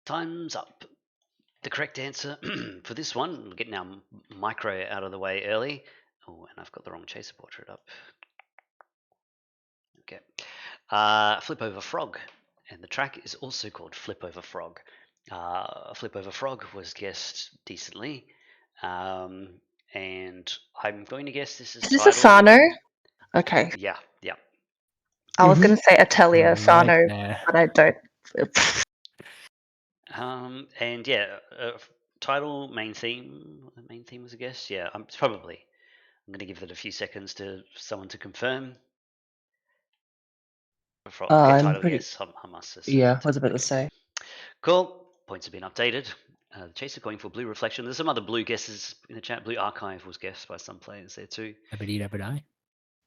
Time's up. The correct answer for this one, we're getting our micro out of the way early. Oh, and I've got the wrong chaser portrait up. Okay. Flip Over Frog. And the track is also called Flip Over Frog. Flip Over Frog was guessed decently. And I'm going to guess this is Is this Asano? Okay. Yeah. I was going to say Atelier Asano, Nightmare. but I don't. And yeah, title, main theme. Main theme was a guess. Yeah, it's probably. I'm going to give it a few seconds to someone to confirm. Title, yes. Yeah, I was about to say. Cool. Points have been updated. The Chaser going for Blue Reflection. There's some other blue guesses in the chat. Blue Archive was guessed by some players there too.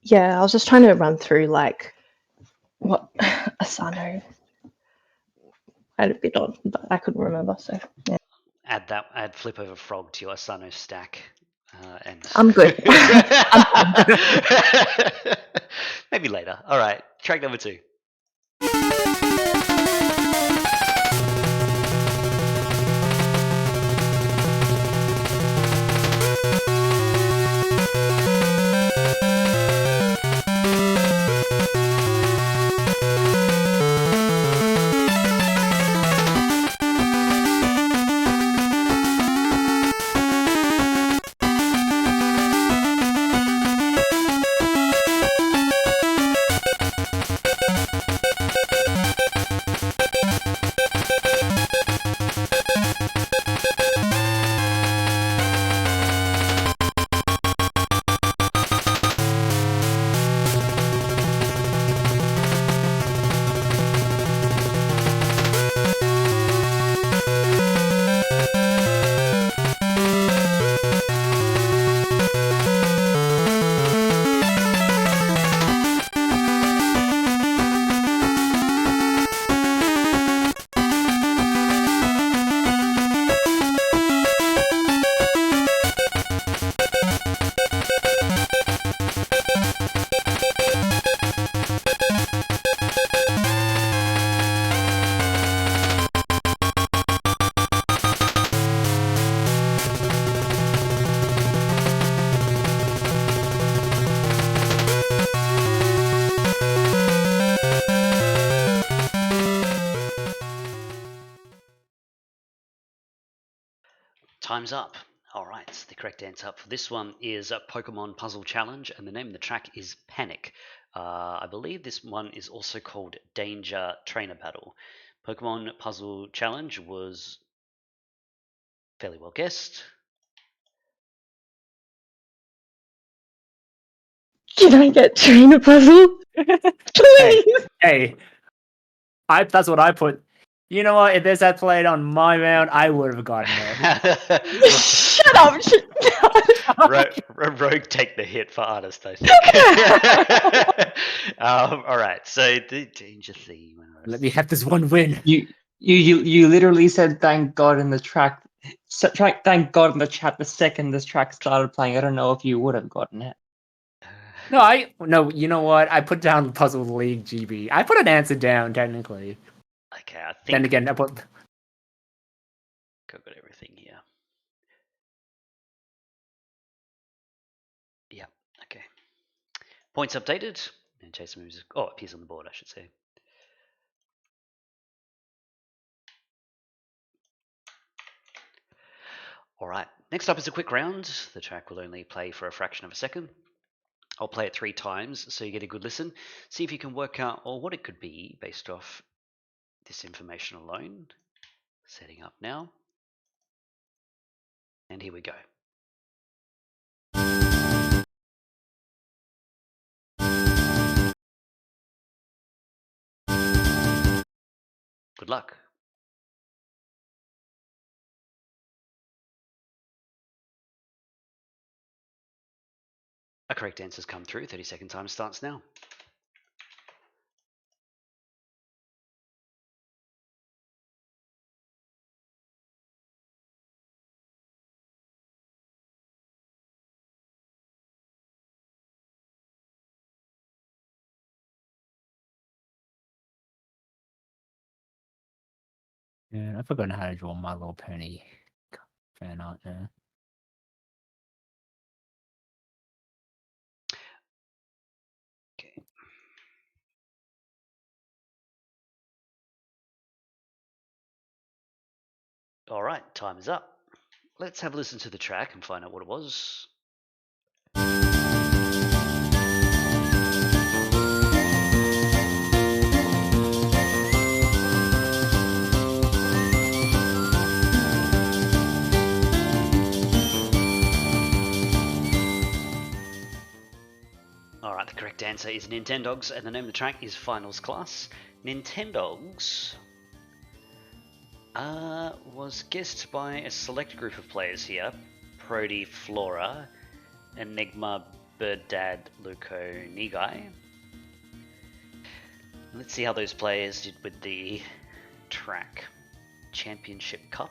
Yeah, I was just trying to run through like what Asano had a bit on, but I couldn't remember. So yeah. Add Flip Over Frog to your Asano stack. And I'm good. Maybe later. All right. Track number 2. Time's up. All right, the correct answer for this one is a Pokemon Puzzle Challenge, and the name of the track is Panic. I believe this one is also called Danger Trainer Battle. Pokemon Puzzle Challenge was fairly well guessed. Can I get Trainer Puzzle? Please. Hey, that's what I put. You know what? If this had played on my mound, I would have gotten it. Shut up! Rogue, take the hit for artist, I think. All right, so the danger theme. Let me have this one win. You literally said thank God in the track. Thank God in the chat the second this track started playing. I don't know if you would have gotten it. No, you know what? I put down Puzzle League GB. I put an answer down, technically. Okay, I think. Then again, I put. Got everything here. Yeah, okay. Points updated. And Jason moves. Oh, it appears on the board, I should say. All right, next up is a quick round. The track will only play for a fraction of a second. I'll play it 3 times so you get a good listen. See if you can work out what it could be based off this information alone. Setting up now. And here we go. Good luck. A correct answer's come through. 30-second time starts now. Yeah, I've forgotten how to draw My Little Pony fan art now. Okay. All right, time is up. Let's have a listen to the track and find out what it was. Alright, the correct answer is Nintendogs, and the name of the track is Finals Class. Nintendogs was guessed by a select group of players here. Prody Flora, Enigma, Bird Dad, Luco, Nigai. Let's see how those players did with the track. Championship Cup.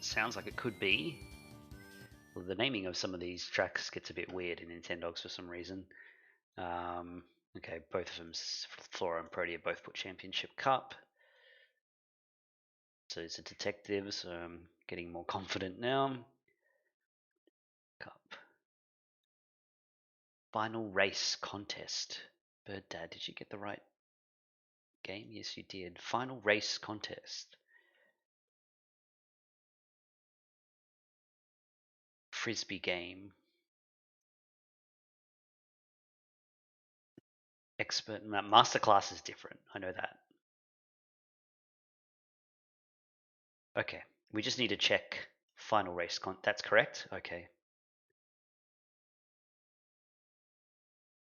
Sounds like it could be. Well, the naming of some of these tracks gets a bit weird in Nintendogs for some reason. Okay, both of them, Flora and Prody, both put Championship Cup. So it's a detective, so I'm getting more confident now. Cup. Final race contest. Bird Dad, did you get the right game? Yes, you did. Final race contest. Frisbee game. Expert masterclass is different. I know that. Okay, we just need to check final race that's correct. Okay.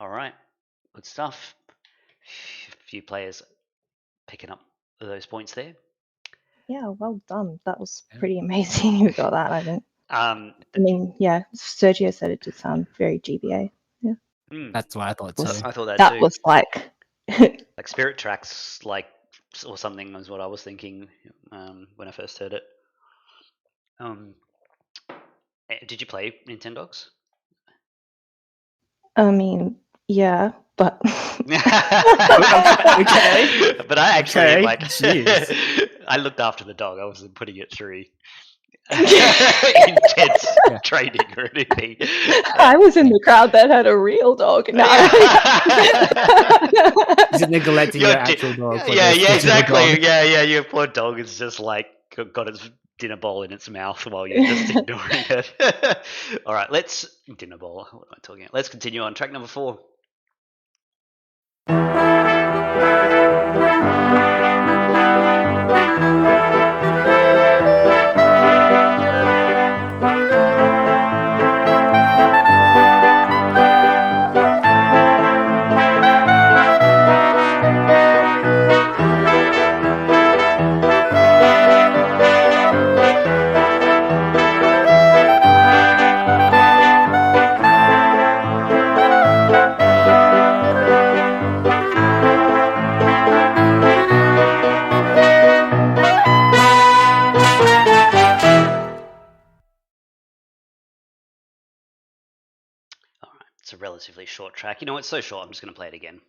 All right, good stuff. A few players picking up those points there. Yeah, well done. That was Yeah. pretty amazing. You got that, I think. I mean, yeah, Sergio said it did sound very GBA. That's what I thought too. I thought that That too. was like Like Spirit Tracks, like, or something is what I was thinking when I first heard it. Did you play Nintendogs? I mean, yeah, but Okay. But I actually Okay, like. jeez. I looked after the dog. I wasn't putting it through intense Yeah. training or anything. I was in the crowd that had a real dog. No, Just neglecting your actual dog. For Yeah, this yeah, digital exactly. dog. Yeah. Your poor dog is just like got its dinner bowl in its mouth while you're just ignoring it. All right, let's dinner bowl. What am I talking about? Let's continue on track number 4. It's a relatively short track. You know, it's so short, I'm just going to play it again.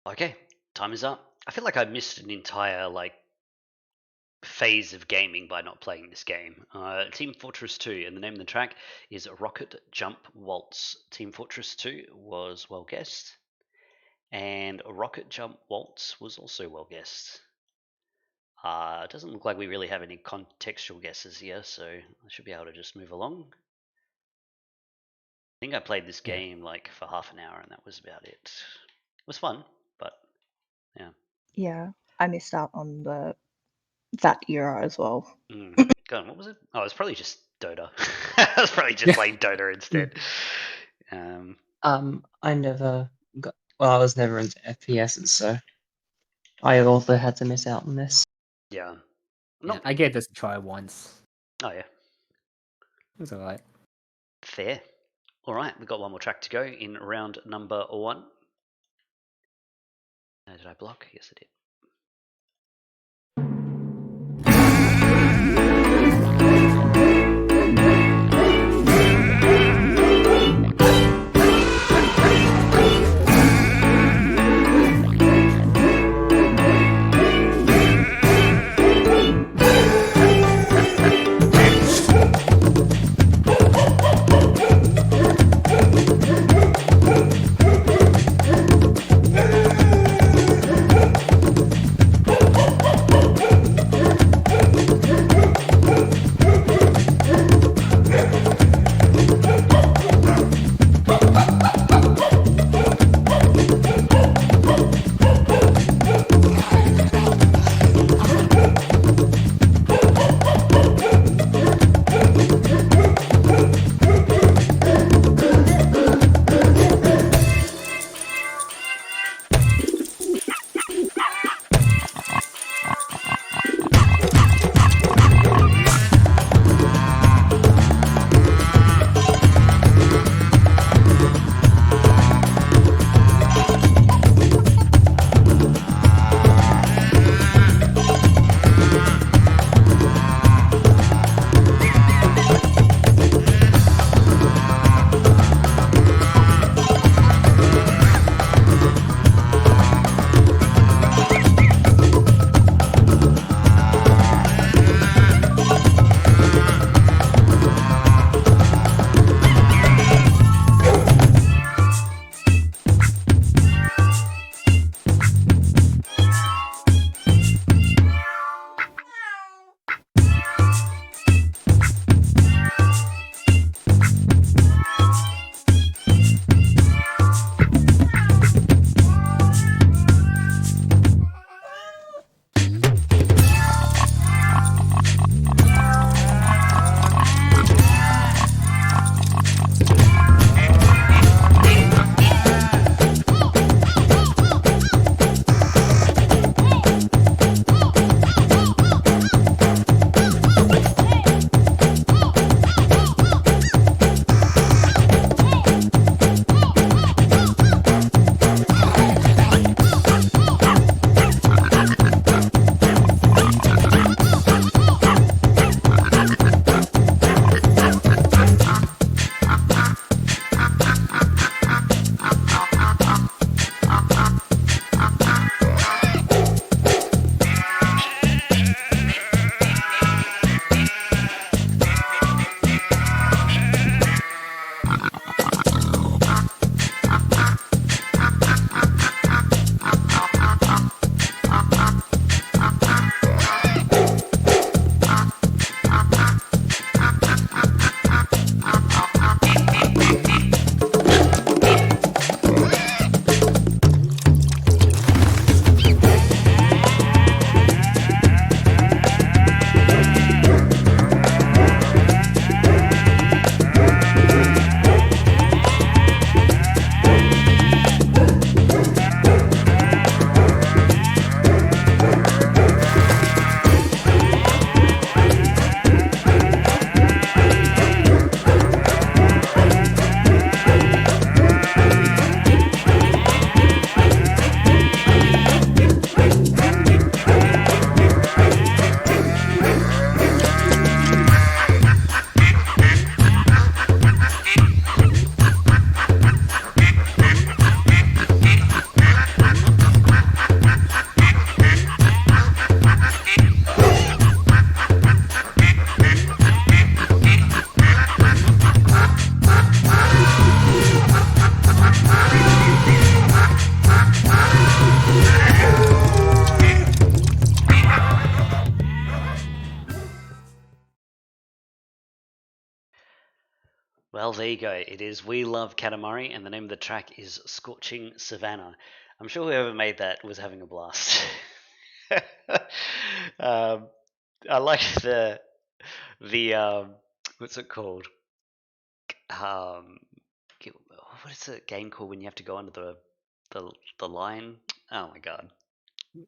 Okay, time is up. I feel like I missed an entire phase of gaming by not playing this game. Team Fortress 2, and the name of the track is Rocket Jump Waltz. Team Fortress 2 was well guessed, and Rocket Jump Waltz was also well guessed. It doesn't look like we really have any contextual guesses here, so I should be able to just move along. I think I played this game like for half an hour, and that was about it. It was fun, but yeah. yeah, I missed out on that era as well. Got God, what was it? Oh, it was probably just Dota. I was probably just playing Dota instead. I never got. Well, I was never into FPSs, so I also had to miss out on this. Yeah. Yeah, I gave this a try once. Oh yeah. It was alright. Fair. All right, we've got one more track to go in round number 1. Did I block? Yes, I did. Well, there you go. It is We Love Katamari, and the name of the track is Scorching Savannah. I'm sure whoever made that was having a blast. I like the The what's it called? What is the game called when you have to go under the line? Oh my god.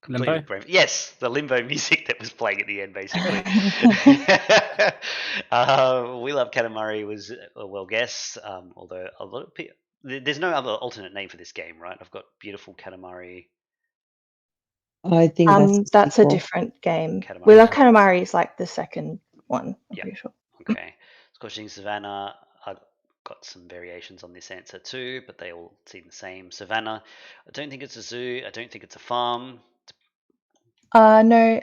Completely Limbo. yes, the limbo music that was playing at the end, basically. We Love Katamari was a well guess, although a lot of people, there's no other alternate name for this game, right? I've got Beautiful Katamari. I think that's the That's a sequel. different game. Katamari. We Love Katamari is like the second one, I'm Yeah. pretty sure. Okay. Scorching Savannah. I've got some variations on this answer too, but they all seem the same. Savannah. I don't think it's a zoo. I don't think it's a farm. No,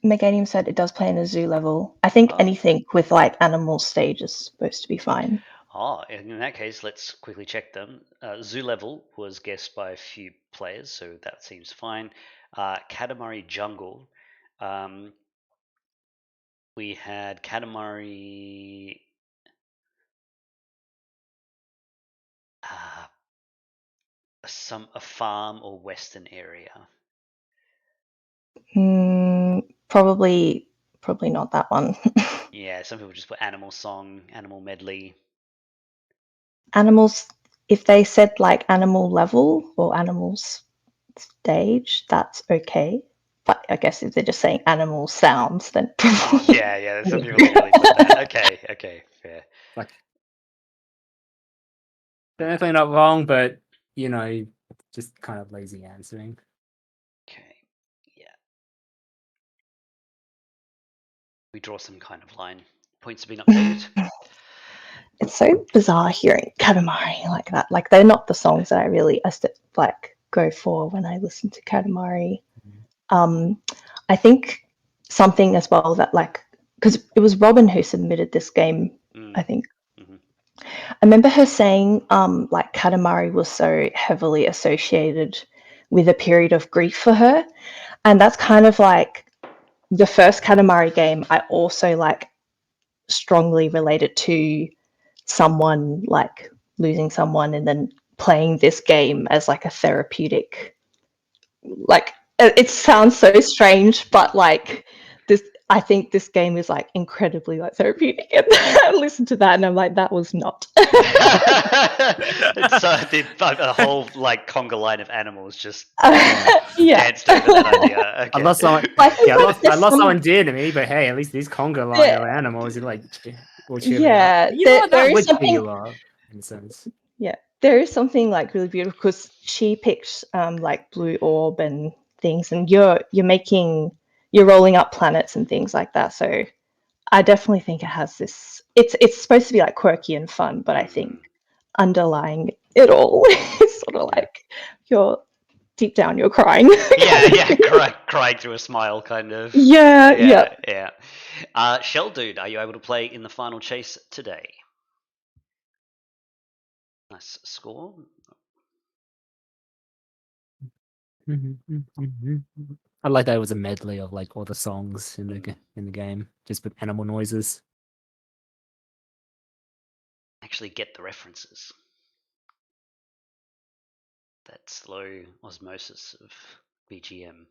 Meganium said it does play in a zoo level. I think Oh. anything with like animal stage is supposed to be fine. Oh, in that case, let's quickly check them. Zoo level was guessed by a few players, so that seems fine. Katamari Jungle. We had Katamari. A farm or western area. Probably not that one. Yeah, some people just put animal song, animal medley. Animals, if they said like animal level or animals stage, that's okay. But I guess if they're just saying animal sounds, then Oh, yeah. Some people literally put that. Okay, fair. Like, technically not wrong, but just kind of lazy answering. Okay, yeah. We draw some kind of line. Points have been updated. It's so bizarre hearing Katamari like that. Like they're not the songs that I really like go for when I listen to Katamari. I think something as well that like because it was Robin who submitted this game, I think. Mm-hmm. I remember her saying like Katamari was so heavily associated with a period of grief for her, and that's kind of like the first Katamari game I also like strongly related to someone like losing someone and then playing this game as like a therapeutic, like it sounds so strange, but like this I think this game is like incredibly like therapeutic, and I listen to that and I'm like, that was not. It's a whole like conga line of animals just Yeah. danced over that idea. Okay. I lost someone. I think Yeah, like I lost someone dear to me, but hey, at least these conga line of animals are like will cheer me up. Yeah, You know what? there That is would cheer something. you up in a sense. Yeah, there is something like really beautiful because she picked like blue orb and things, and you're rolling up planets and things like that. So I definitely think it has this. It's supposed to be like quirky and fun, but I think underlying it all is sort of like you're deep down you're crying. Yeah, crying through a smile, kind of. Yeah. Shell Dude, are you able to play in the final chase today? Nice score. I like that it was a medley of like all the songs in the game, just with animal noises. Actually, get the references. That slow osmosis of VGM.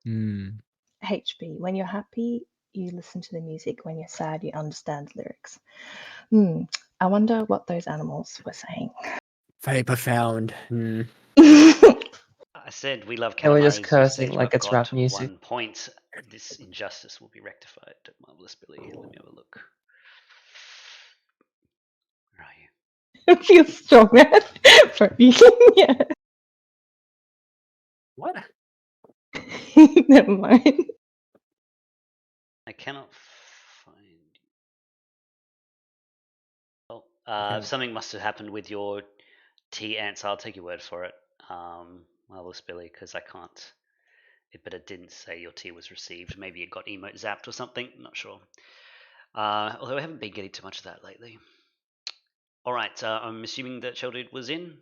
HB, when you're happy, you listen to the music. When you're sad, you understand lyrics. I wonder what those animals were saying. Very profound. I said we love They were just Katamari. cursing like it's rap music. 1 point. This injustice will be rectified. Marvelous Billy. Let me have a look. Where are you? I feel strong for me. Yeah. What? Never mind. I cannot find. Oh, Okay. something must have happened with your T answer. I'll take your word for it, Marvelous Billy, because I can't. But it didn't say your T was received. Maybe it got emote zapped or something. Not sure. Although I haven't been getting too much of that lately. All right, I'm assuming that Sheldon was in.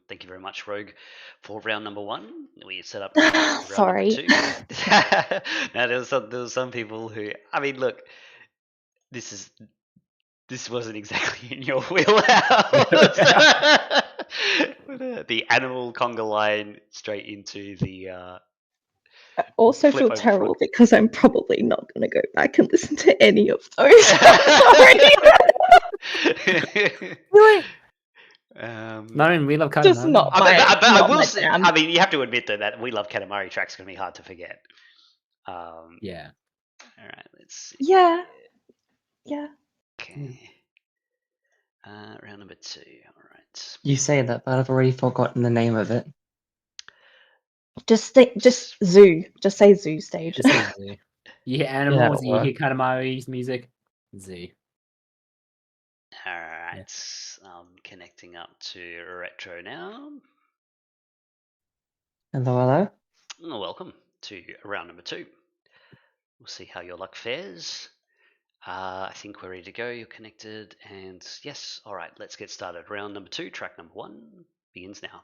Thank you very much, Rogue, for round number 1. We set up round Sorry. number 2. Now there was some people who, I mean, look, this wasn't exactly in your wheelhouse. The animal conga line straight into the I also Flip feel over terrible front. because I'm probably not going to go back and listen to any of those. Sorry. Really? Um, No, I mean, we love Just Katamari. not but my I not will my say, jam. I mean, you have to admit though that We Love Katamari track's going to be hard to forget. Yeah. All right, let's see. Yeah. Yeah. Okay. Round number 2. All right. You say that, but I've already forgotten the name of it. Just zoo. Just say zoo stage. Just say Z. You hear animals, that'll you hear work. Katamari's music. Z. All right. I'm connecting up to Retro now. Hello, hello. Oh, welcome to round number 2. We'll see how your luck fares. I think we're ready to go. You're connected, and yes. All right, let's get started. Round number 2, track number 1 begins now.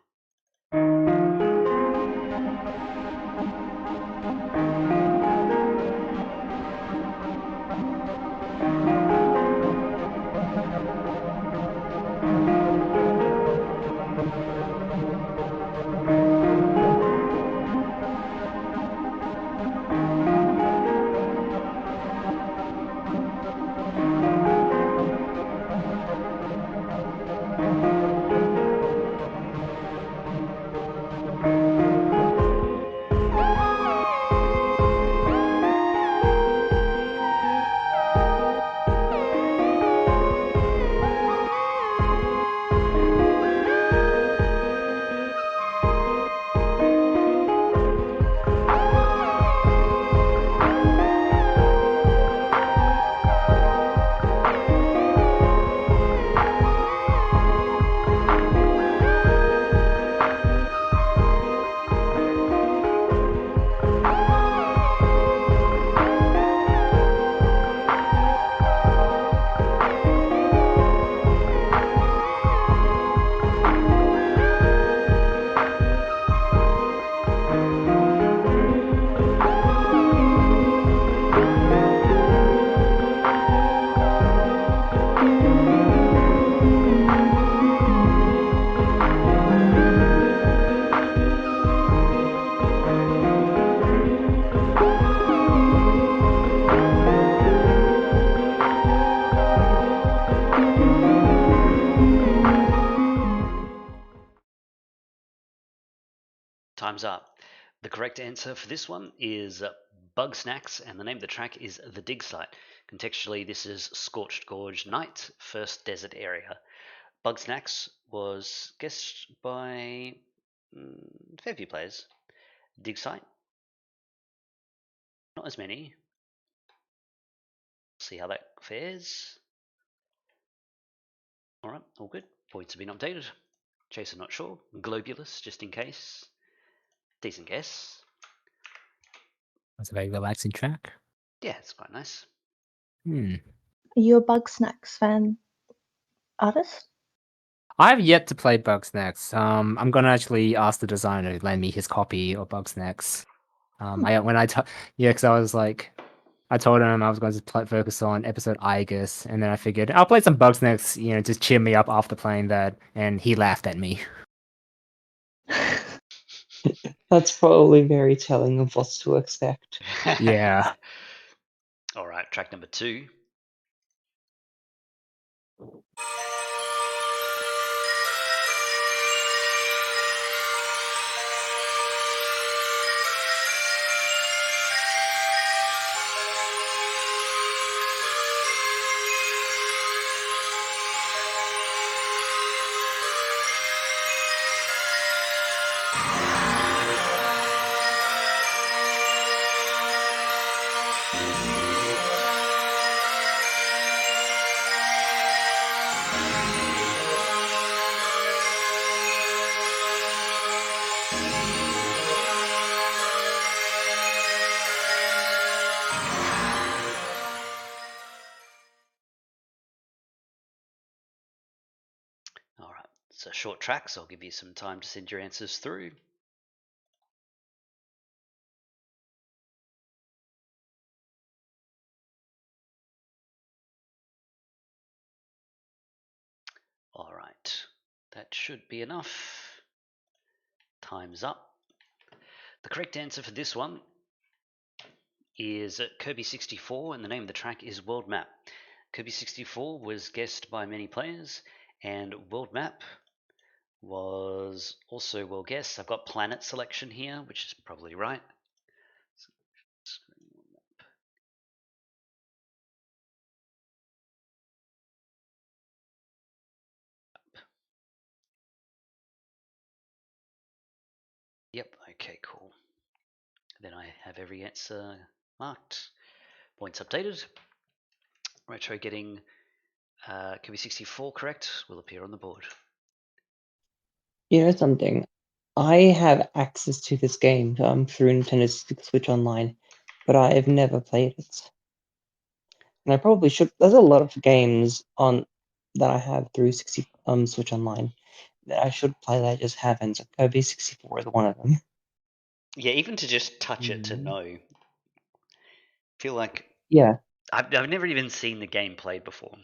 Time's up. The correct answer for this one is Bug Snacks, and the name of the track is The Dig Site. Contextually, this is Scorched Gorge Night, First Desert Area. Bug Snacks was guessed by a fair few players. Dig Site, not as many. See how that fares. All right, all good. Points have been updated. Chaser not sure. Globulus, just in case. Decent guess. That's a very relaxing track. Yeah, it's quite nice. Are you a Bug Snacks fan artist? I've yet to play Bugsnax. I'm gonna actually ask the designer to lend me his copy of Bugsnax. Because I was like, I told him I was going to focus on episode I, guess, and then I figured I'll play some Bugsnax, just cheer me up after playing that, and he laughed at me. That's probably very telling of what's to expect. Yeah. All right, track number 2. All right, it's a short track, so I'll give you some time to send your answers through. All right, that should be enough. Time's up. The correct answer for this one is Kirby 64, and the name of the track is World Map. Kirby 64 was guessed by many players, and World Map was also well guessed. I've got planet selection here, which is probably right. Yep, okay, cool. Then I have every answer marked. Points updated. Retro getting Kirby 64 correct will appear on the board. You know something? I have access to this game through Nintendo Switch Online, but I have never played it. And I probably should. There's a lot of games on that I have through Switch Online that I should play that I just haven't. So Kirby 64 is one of them. Yeah, even to just touch it to Mhm. know. Feel like Yeah, I've never even seen the game played before.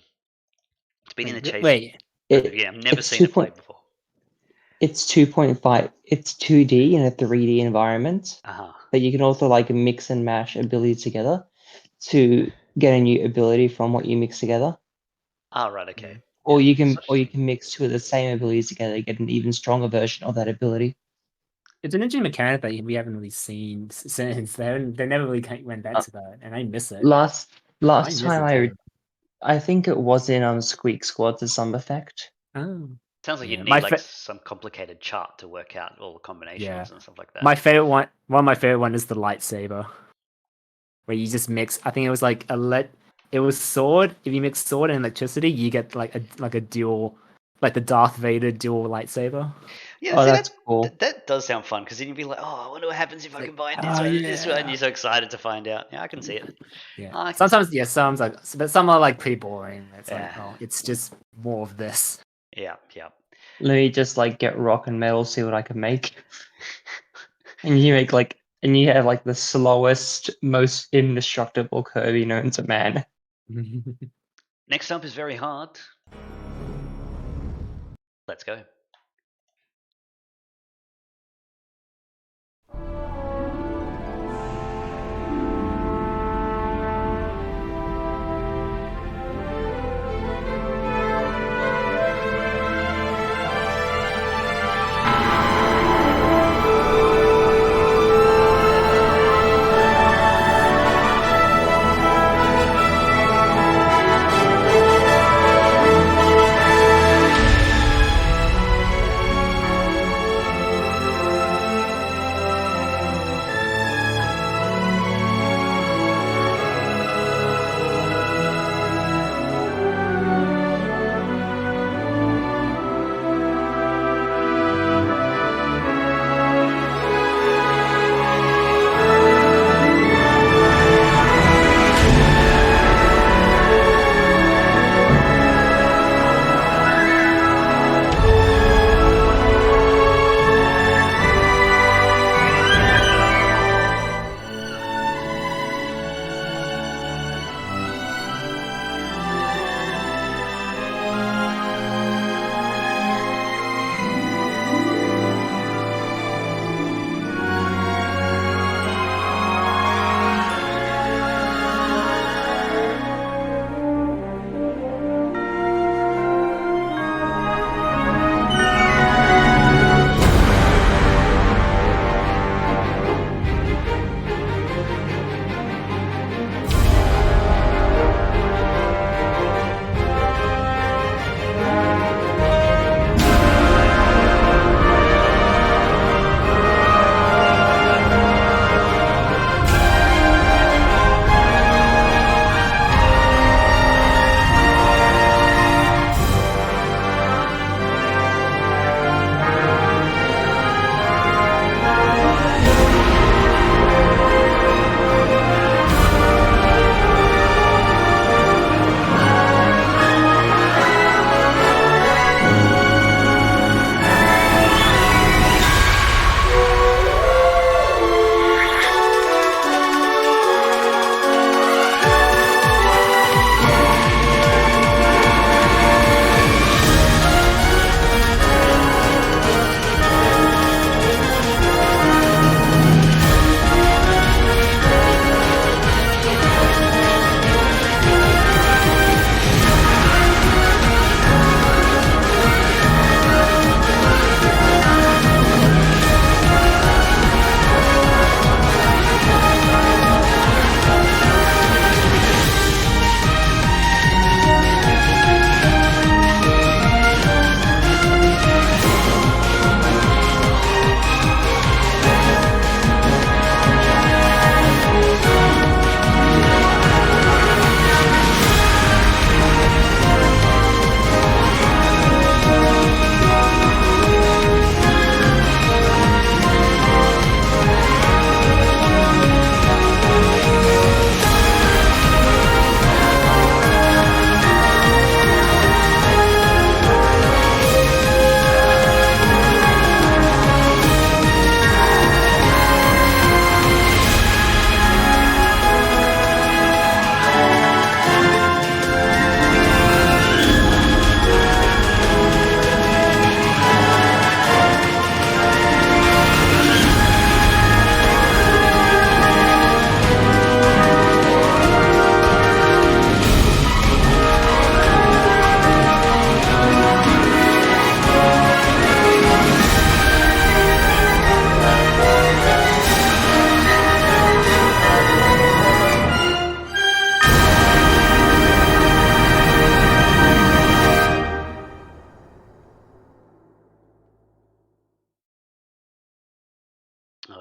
It's been in the chase. Wait, Yeah, I've never it's seen it played before. It's 2.5. It's 2D in a 3D environment, Uh-huh. but you can also like mix and mash abilities together to get a new ability from what you mix together. Ah, right, okay. Mm. Or Yeah, you can such thing. mix two of the same abilities together to get an even stronger version of that ability. it's an interesting mechanic that we haven't really seen since. They never really went back Uh, to that, and I miss it. Last I miss time it. I think it was in Squeak Squad to some effect. Oh, Sounds like yeah. you'd My need like some complicated chart to work out all the combinations and stuff like that. my favorite one of my favorite one is the lightsaber, where you just mix. I think it was like it was sword. If you mix sword and electricity, you get like a dual, like the Darth Vader dual lightsaber. Yeah, Oh, see that's cool. that does sound fun because then you'd be like, oh, I wonder what happens if I Like, combine this oh one and this one, and yeah. you're so excited to find out. Yeah, I can see it. Yeah. I can Sometimes, yeah, some like, but some are like pretty boring. It's like, Yeah. oh, it's just more of this. Yeah, yeah. Let me just like get rock and metal, see what I can make. And you make like, and you have like the slowest, most indestructible Kirby known to man. Next up is very hard. Let's go.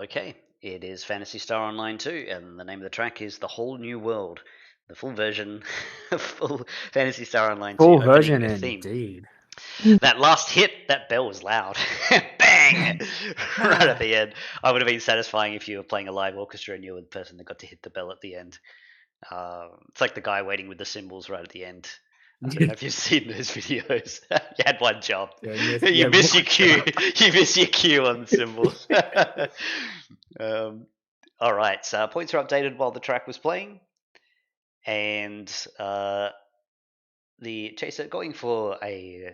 Okay, it is Phantasy Star Online 2, and the name of the track is The Whole New World. The full version, full Phantasy Star Online 2 Full opening version theme. indeed. That last hit, that bell was loud. Bang! Right at the end. I would have been satisfying if you were playing a live orchestra and you were the person that got to hit the bell at the end. It's like the guy waiting with the cymbals right at the end. I don't know if you've seen those videos. You had one job. Yeah, You miss your one cue. job. You miss your cue on the cymbals. All right. So points are updated while the track was playing, and the chaser going for a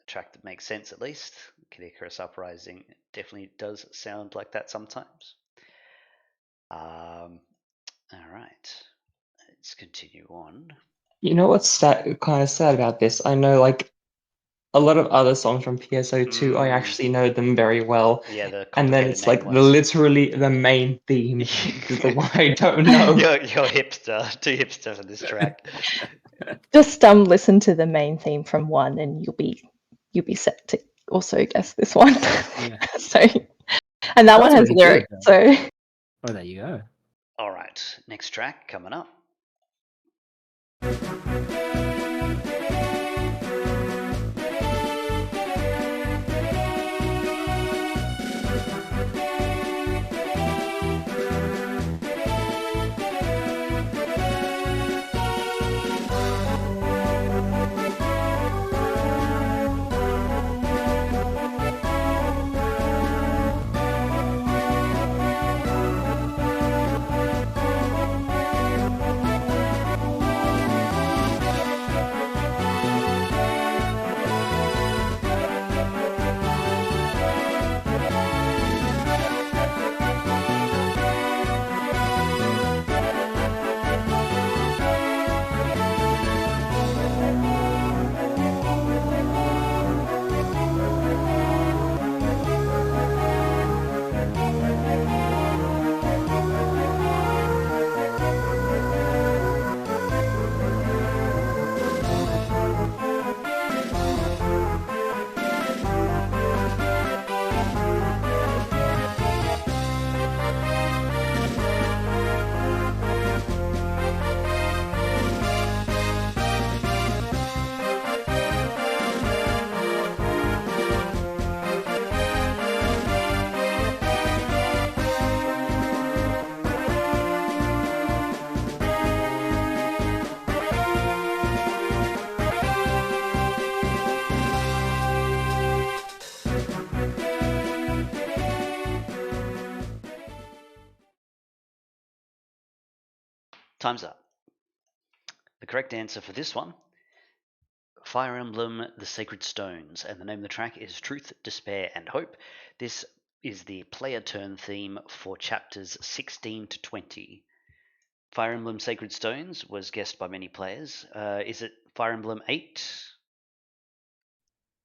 track that makes sense at least. Kid Icarus Uprising definitely does sound like that sometimes. All right. Let's continue on. You know what's sad, kind of sad about this? I know like a lot of other songs from PSO2, I actually know them very well. Yeah, the And then complicated it's name like ones. literally the main theme is the one I don't know. You're hipster, too hipster for this track. Just listen to the main theme from 1 and you'll be set to also guess this one. Yeah. So, and that one That's has really lyrics, good, so Oh, there you go. All right, next track coming up. Time's up. The correct answer for this one, Fire Emblem The Sacred Stones, and the name of the track is Truth, Despair, and Hope. This is the player turn theme for chapters 16 to 20. Fire Emblem Sacred Stones was guessed by many players. Is it Fire Emblem 8?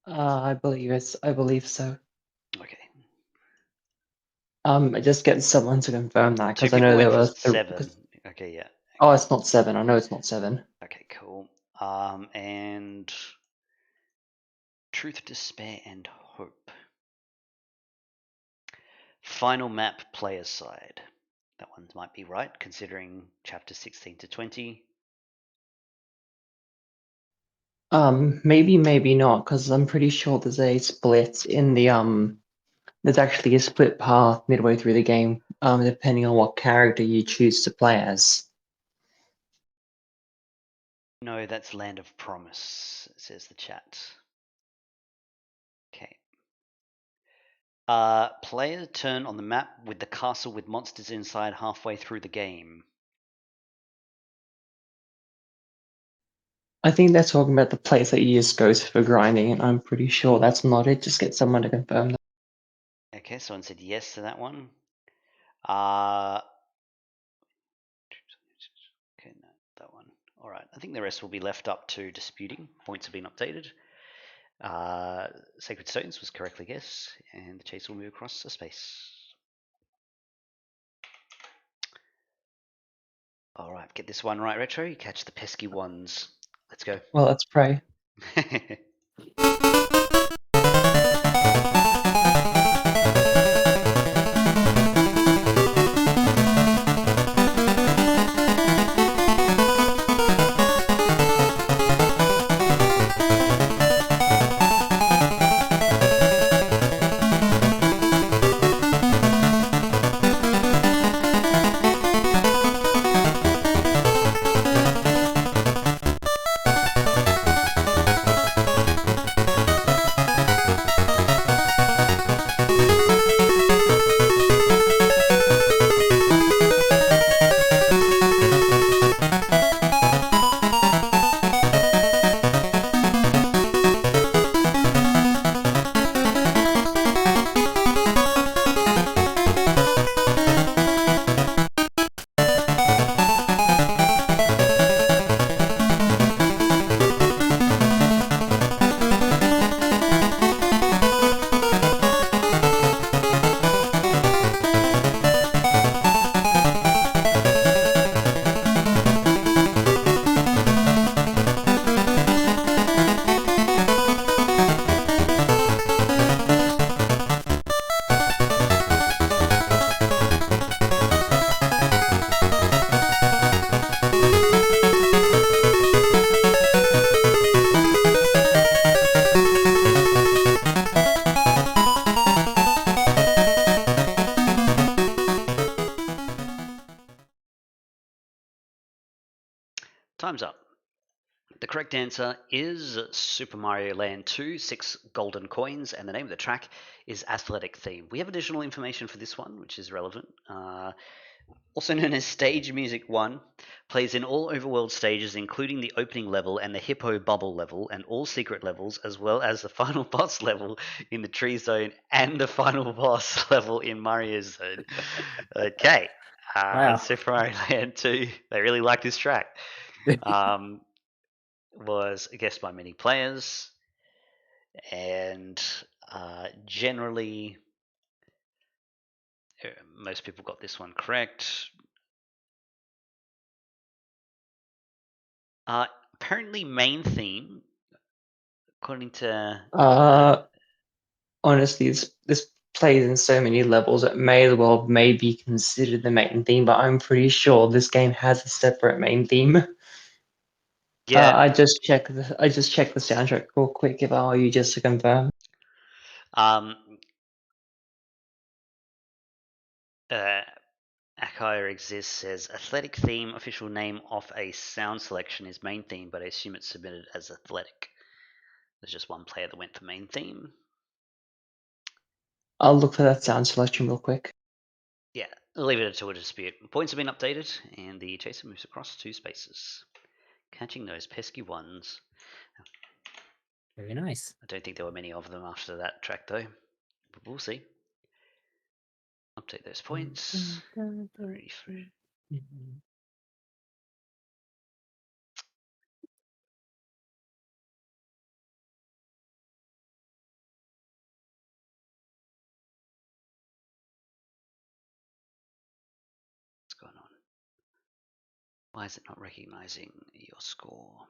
I believe so. Okay. Just get someone to confirm that Two because I know people there went for was 7. Okay, yeah. Oh, it's not 7. I know it's not 7. Okay, cool. And Truth, Despair, and Hope. Final map player side. That one might be right, considering chapter 16 to 20. Maybe, maybe not, because I'm pretty sure there's a split in the there's actually a split path midway through the game, depending on what character you choose to play as. No, that's Land of Promise, says the chat. Okay. Player turn on the map with the castle with monsters inside halfway through the game. I think they're talking about the place that you just go to for grinding, and I'm pretty sure that's not it. Just get someone to confirm that. Okay, someone said yes to that one. Okay, no, that one. All right, I think the rest will be left up to disputing. Points have been updated. Sacred Stones was correctly guessed, and the chase will move across a space. All right, get this one right, Retro. You catch the pesky ones. Let's go. Well, let's pray. Time's up. The correct answer is Super Mario Land 2, 6 golden coins, and the name of the track is Athletic Theme. We have additional information for this one, which is relevant. Also known as Stage Music 1, plays in all overworld stages, including the opening level and the Hippo Bubble level, and all secret levels, as well as the final boss level in the Tree Zone and the final boss level in Mario's Zone. Okay. Wow. Super Mario Land 2, they really like this track. Was guessed by many players, and generally, most people got this one correct. Apparently, main theme, according to Honestly, this plays in so many levels. It may as well be considered the main theme, but I'm pretty sure this game has a separate main theme. yeah, I just checked the soundtrack real quick if I were you, just to confirm. Akire Exists says athletic theme official name of a sound selection is main theme, but I assume it's submitted as athletic. There's just one player that went for main theme. I'll look for that sound selection real quick. Yeah, I'll leave it to a dispute. Points have been updated, and the chaser moves across 2 spaces, catching those pesky ones. Very nice. I don't think there were many of them after that track, though. But we'll see. Update those points. Ready for it. What's going on? Why is it not recognizing your score?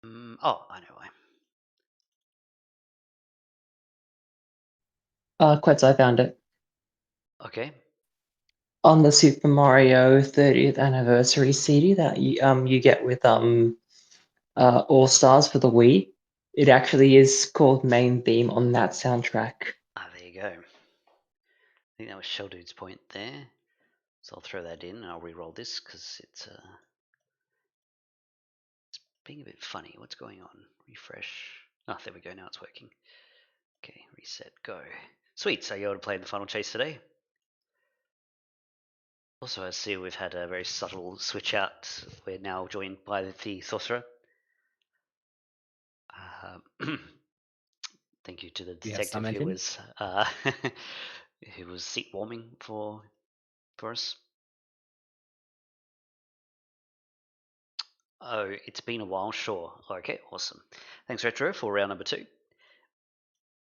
Oh, I know why. Quetz, I found it. Okay. On the Super Mario 30th anniversary CD that you get with All Stars for the Wii, it actually is called Main Theme on that soundtrack. There you go. I think that was Shell Dude's point there. So I'll throw that in and I'll re-roll this because it's being a bit funny. What's going on? Refresh. Oh, there we go. Now it's working. Okay, reset, go. Sweet. So you're able to play the final chase today? Also, I see we've had a very subtle switch out. We're now joined by the Sorcerer. Thank you to the detective who was who was seat warming for us. Oh, it's been a while, sure. Okay, awesome. Thanks, Retro, for round number 2.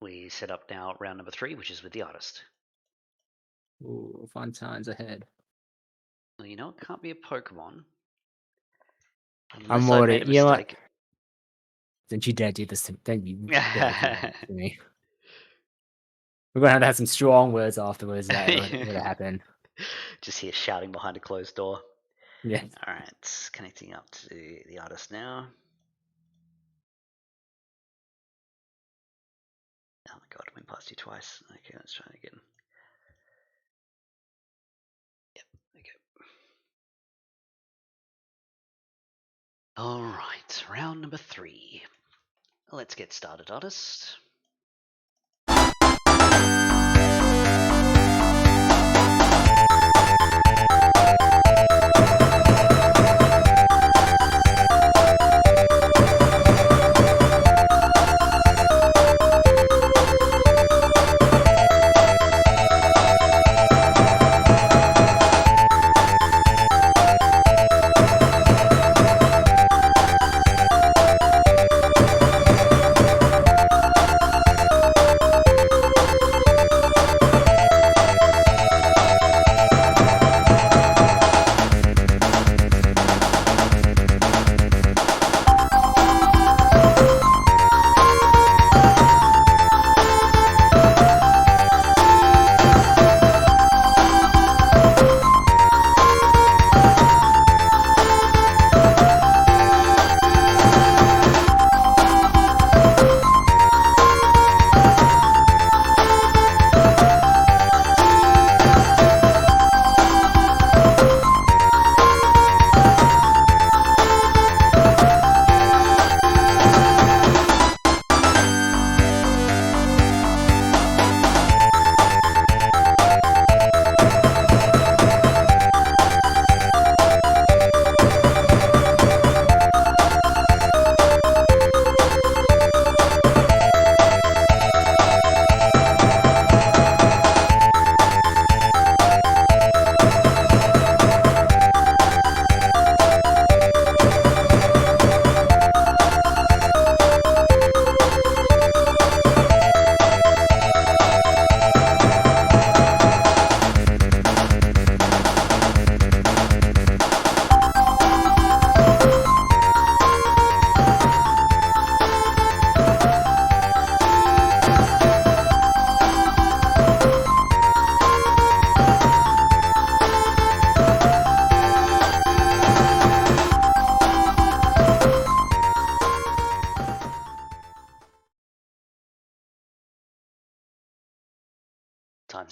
We set up now round number 3, which is with the artist. Ooh, fun times ahead. Well, you know, it can't be a Pokemon. I'm Unless I made a you know what? mistake. Don't you dare do this to me. We're gonna have to have some strong words afterwards that would happen. Just hear shouting behind a closed door. Yeah. Alright, connecting up to the artist now. Oh my god, I went past you twice. Okay, let's try it again. Yep, okay. Alright, round number 3. Let's get started, artist.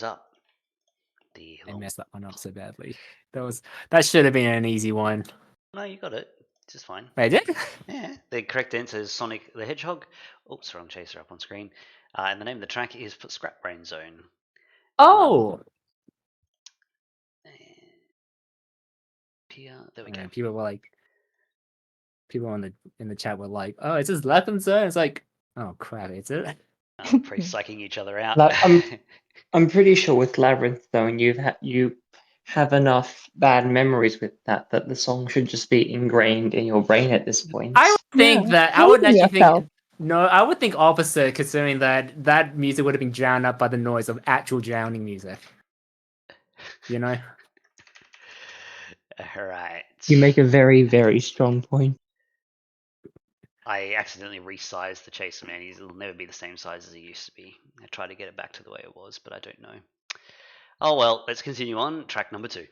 time's up. I messed that one up so badly. That should have been an easy one. No, you got it. Just fine. I did? Yeah. The correct answer is Sonic the Hedgehog. Oops, wrong chaser up on screen. And the name of the track is Scrap Brain Zone. Oh! There we go. People were like, people in the chat were like, "Oh, it's just Latham Zone." It's like, oh crap, is it? Pretty psyching each other out. I'm pretty sure with Labyrinth Zone you have enough bad memories with that the song should just be ingrained in your brain at this point. I would think Yeah. that I would Believe in actually yourself. think no, I would think opposite, considering that music would have been drowned out by the noise of actual drowning music. You know. All right. You make a very, very strong point. I accidentally resized the Chaser Man. He'll never be the same size as he used to be. I tried to get it back to the way it was, but I don't know. Oh well, let's continue on. Track number 2.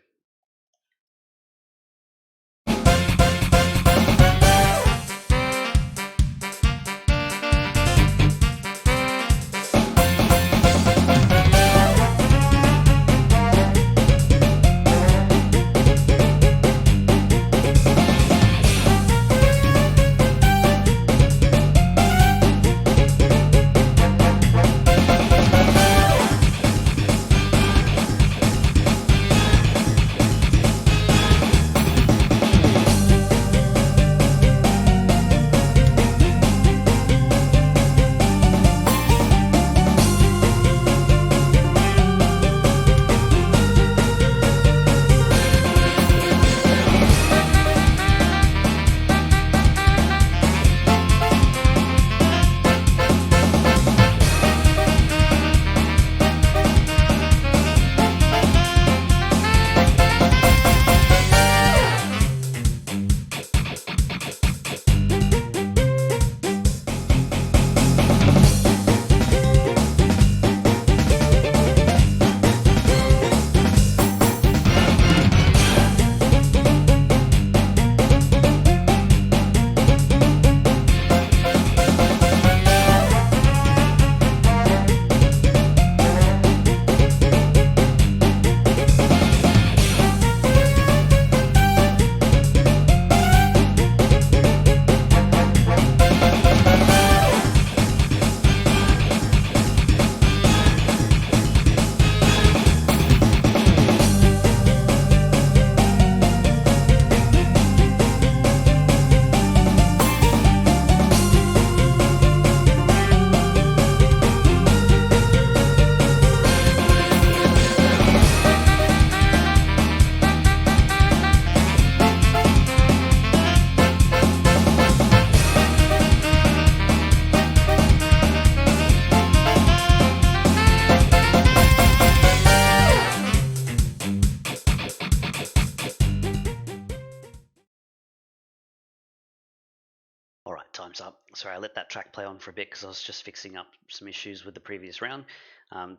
Alright, time's up. Sorry, I let that track play on for a bit because I was just fixing up some issues with the previous round.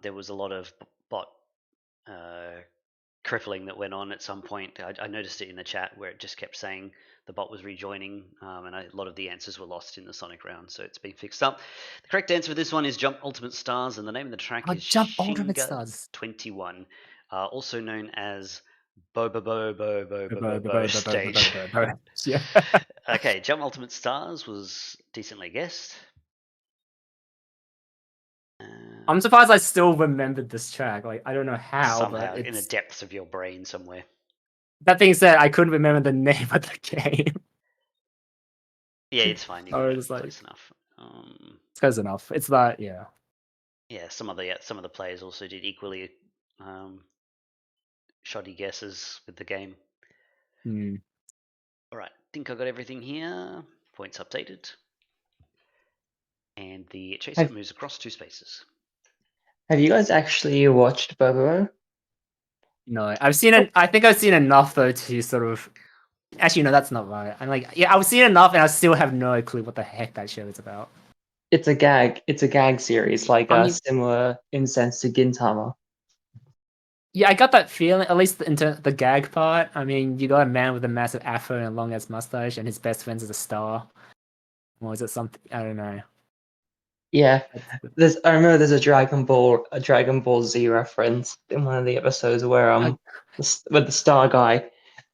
There was a lot of bot crippling that went on at some point. I noticed it in the chat where it just kept saying the bot was rejoining, and a lot of the answers were lost in the Sonic round, so it's been fixed up. The correct answer for this one is Jump Ultimate Stars, and the name of the track is Jump Ultimate Shinga Stars. 21, also known as Bo Stage. Yeah. Okay, Jump Ultimate Stars was decently guessed. I'm surprised I still remembered this track. Like, I don't know how, somehow but in the depths of your brain somewhere. That being said, I couldn't remember the name of the game. Yeah, it's fine. You I got it was like, close enough. it's close enough. It's that, yeah. Yeah, some of the players also did equally shoddy guesses with the game. All right, think I got everything here. Points updated, and the chaser moves across 2 spaces. Have you guys actually watched Bobo? No, I've seen it. I think I've seen enough though to sort of. Actually, no, that's not right. I'm like, yeah, I've seen enough, and I still have no clue what the heck that show is about. It's a gag. It's a gag series, like similar in sense to Gintama. Yeah, I got that feeling. At least into the gag part. I mean, you got a man with a massive afro and a long ass mustache, and his best friend is a star. Or is it something? I don't know. Yeah, That's I remember there's a Dragon Ball Z reference in one of the episodes where with the Star guy,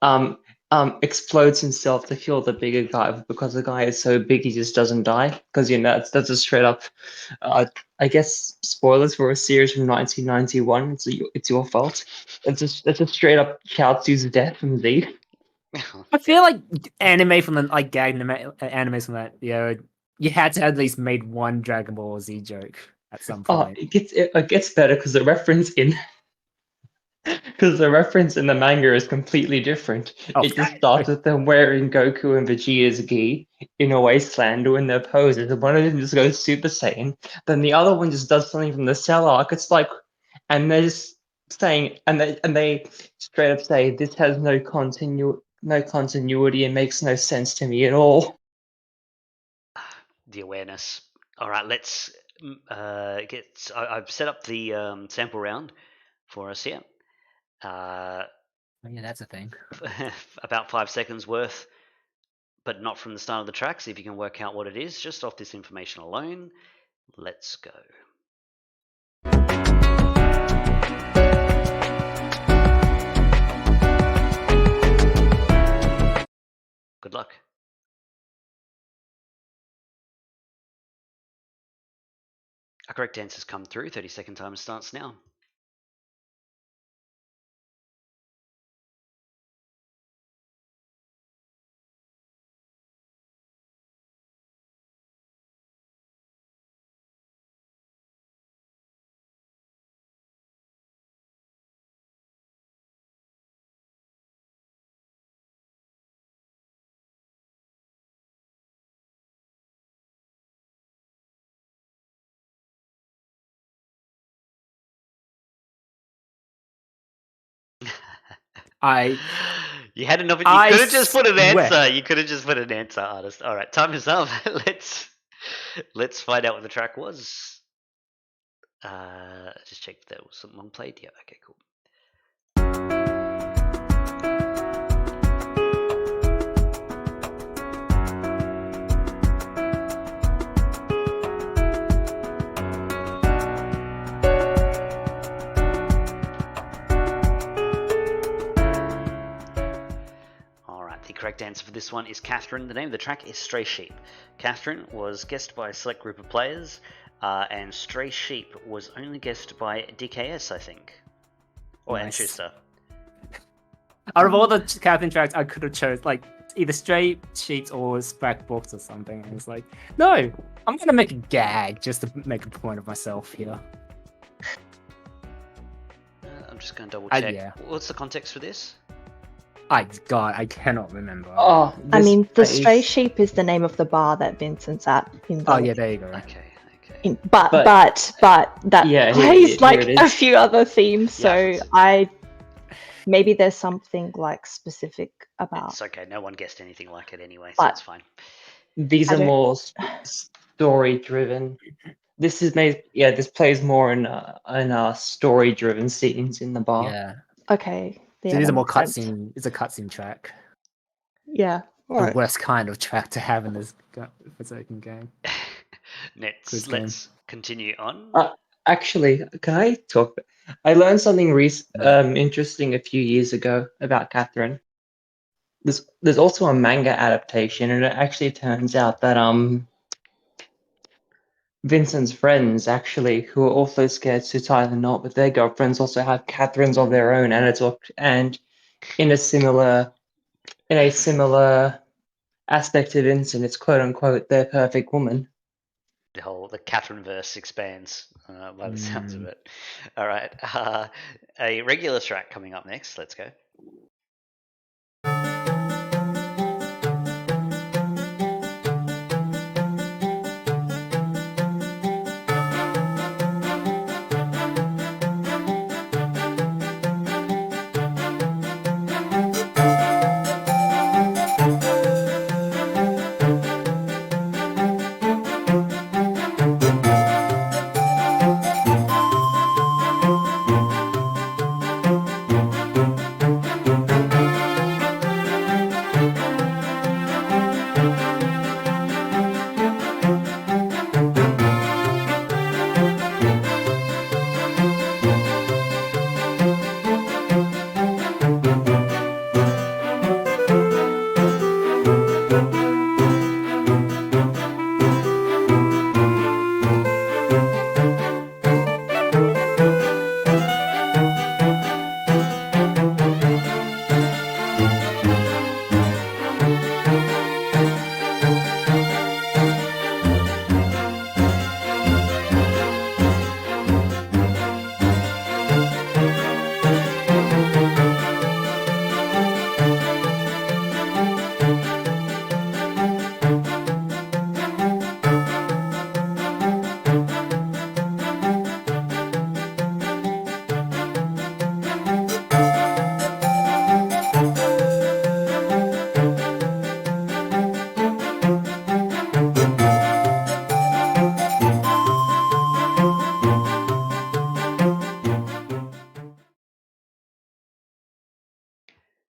um explodes himself to kill the bigger guy because the guy is so big he just doesn't die because that's a straight up, I guess spoilers for a series from 1991. It's your fault. That's a straight up Chaozu's death from Z. I feel like anime from the like animes from that, you had to at least made one Dragon Ball Z joke at some Oh, point. it gets better because the reference in the manga is completely different. Oh, It just starts with them wearing Goku and Vegeta's gi in a wasteland doing their poses, and one of them just goes Super Saiyan. Then the other one just does something from the Cell arc. It's like, and they're just saying, and they straight up say this has no continuity and makes no sense to me at all. The awareness. All right, let's get. I've set up the sample round for us here. Oh, yeah, that's a thing. About 5 seconds worth, but not from the start of the track. See if you can work out what it is just off this information alone. Let's go. Good luck. A correct answer's come through. 30-second timer starts now. I You had enough. You I could have just put an swear. answer. You could have just put an answer, artist. All right, time is up. Let's find out what the track was. Just check if that was someone played. Yeah. Okay. Cool. The correct answer for this one is Catherine. The name of the track is Stray Sheep. Catherine was guessed by a select group of players, and Stray Sheep was only guessed by DKS, I think. Or Nice. Anchuster. Out of all the Catherine tracks, I could have chose like either Stray Sheets or Spec Books or something. And it's like, no, I'm gonna make a gag just to make a point of myself here. I'm just going to double check. Yeah. What's the context for this? I cannot remember. Oh, I mean, the this Stray face- Sheep is the name of the bar that Vincent's at. In the, Oh yeah, there you go. Okay. but that Yeah, plays here like it is. a few other themes. Yeah. So maybe there's something like specific about. It's okay. No one guessed anything like it anyway, so But- it's fine. These I are don't- more story driven. This plays more in story driven scenes in the bar. Yeah. Okay. So Yeah, these that are more makes sense. cutscene. It's a cutscene track. Yeah. The worst kind of track to have in this Forsaken game. Quiz game. Let's continue on. Actually, can I talk? I learned something Yeah. interesting a few years ago about Catherine. There's also a manga adaptation, and it actually turns out that Vincent's friends actually, who are also scared to tie the knot with their girlfriends, also have Catherines of their own, and in a similar aspect of Vincent, it's quote unquote their perfect woman. The Catherine verse expands by the sounds of it. All right. A regular track coming up next. Let's go.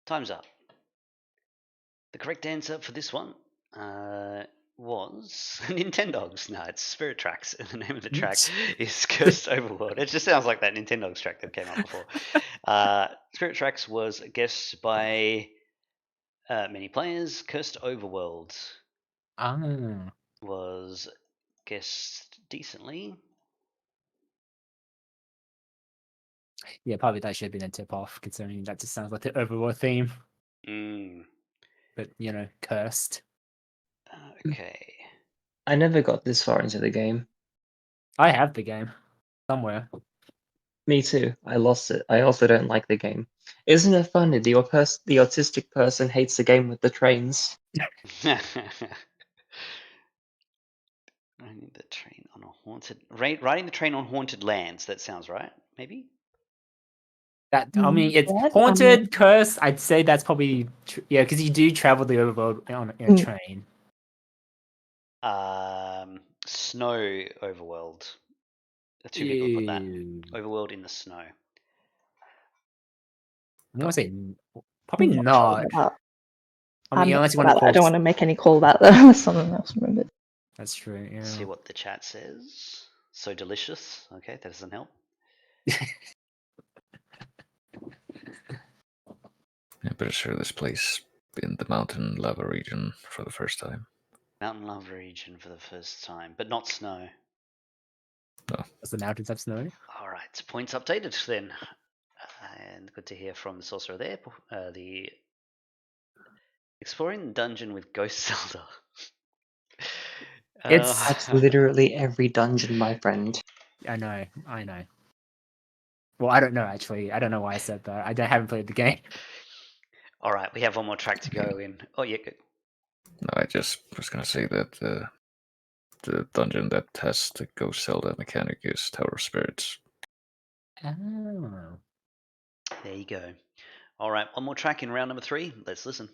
Time's up. The correct answer for this one was Nintendogs. No, it's Spirit Tracks, and the name of the track is Cursed Overworld. It just sounds like that Nintendogs track that came up before. Spirit Tracks was guessed by many players. Cursed Overworld was guessed decently. Yeah, probably that should have been a tip off, considering that just sounds like the overall theme. But cursed. Okay. I never got this far into the game. I have the game somewhere. Me too. I lost it. I also don't like the game. Isn't it funny? The autistic person hates the game with the trains. Riding the train on a riding the train on haunted lands. That sounds right. Maybe. That I mean, it's What? haunted, cursed. I'd say that's probably because you do travel the overworld in a train. Snow overworld. Two people put that. Overworld in the snow. I'm gonna say probably not. I mean, unless you want to I don't want to make any call about that unless someone else remembers. That's true. Yeah. See what the chat says. So delicious. Okay, that doesn't help. I'm pretty sure this place in the mountain lava region for the first time. Mountain lava region for the first time, but not snow. No. Does the mountains have snow? All right, points updated then. And good to hear from the sorcerer there. The exploring the dungeon with Ghost Zelda. That's literally every dungeon, my friend. I know. Well, I don't know actually. I don't know why I said that. I haven't played the game. All right, we have one more track to go in. Oh yeah, good. No, I just was gonna say that the dungeon that has the Ghost Zelda mechanic is Tower of Spirits. Oh. There you go. All right, one more track in round number 3. Let's listen.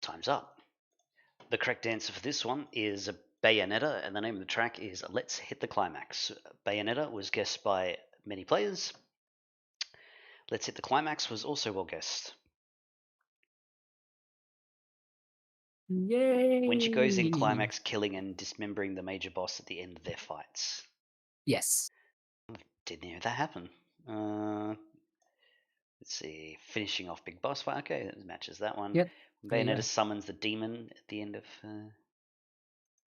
Time's up. The correct answer for this one is Bayonetta, and the name of the track is Let's Hit the Climax. Bayonetta was guessed by many players. Let's Hit the Climax was also well guessed. Yay! When she goes in climax, killing and dismembering the major boss at the end of their fights. Yes. Didn't hear that happen. Let's see. Finishing off big boss fight. Okay, that matches that one. Yep. Bayonetta summons the demon at the end of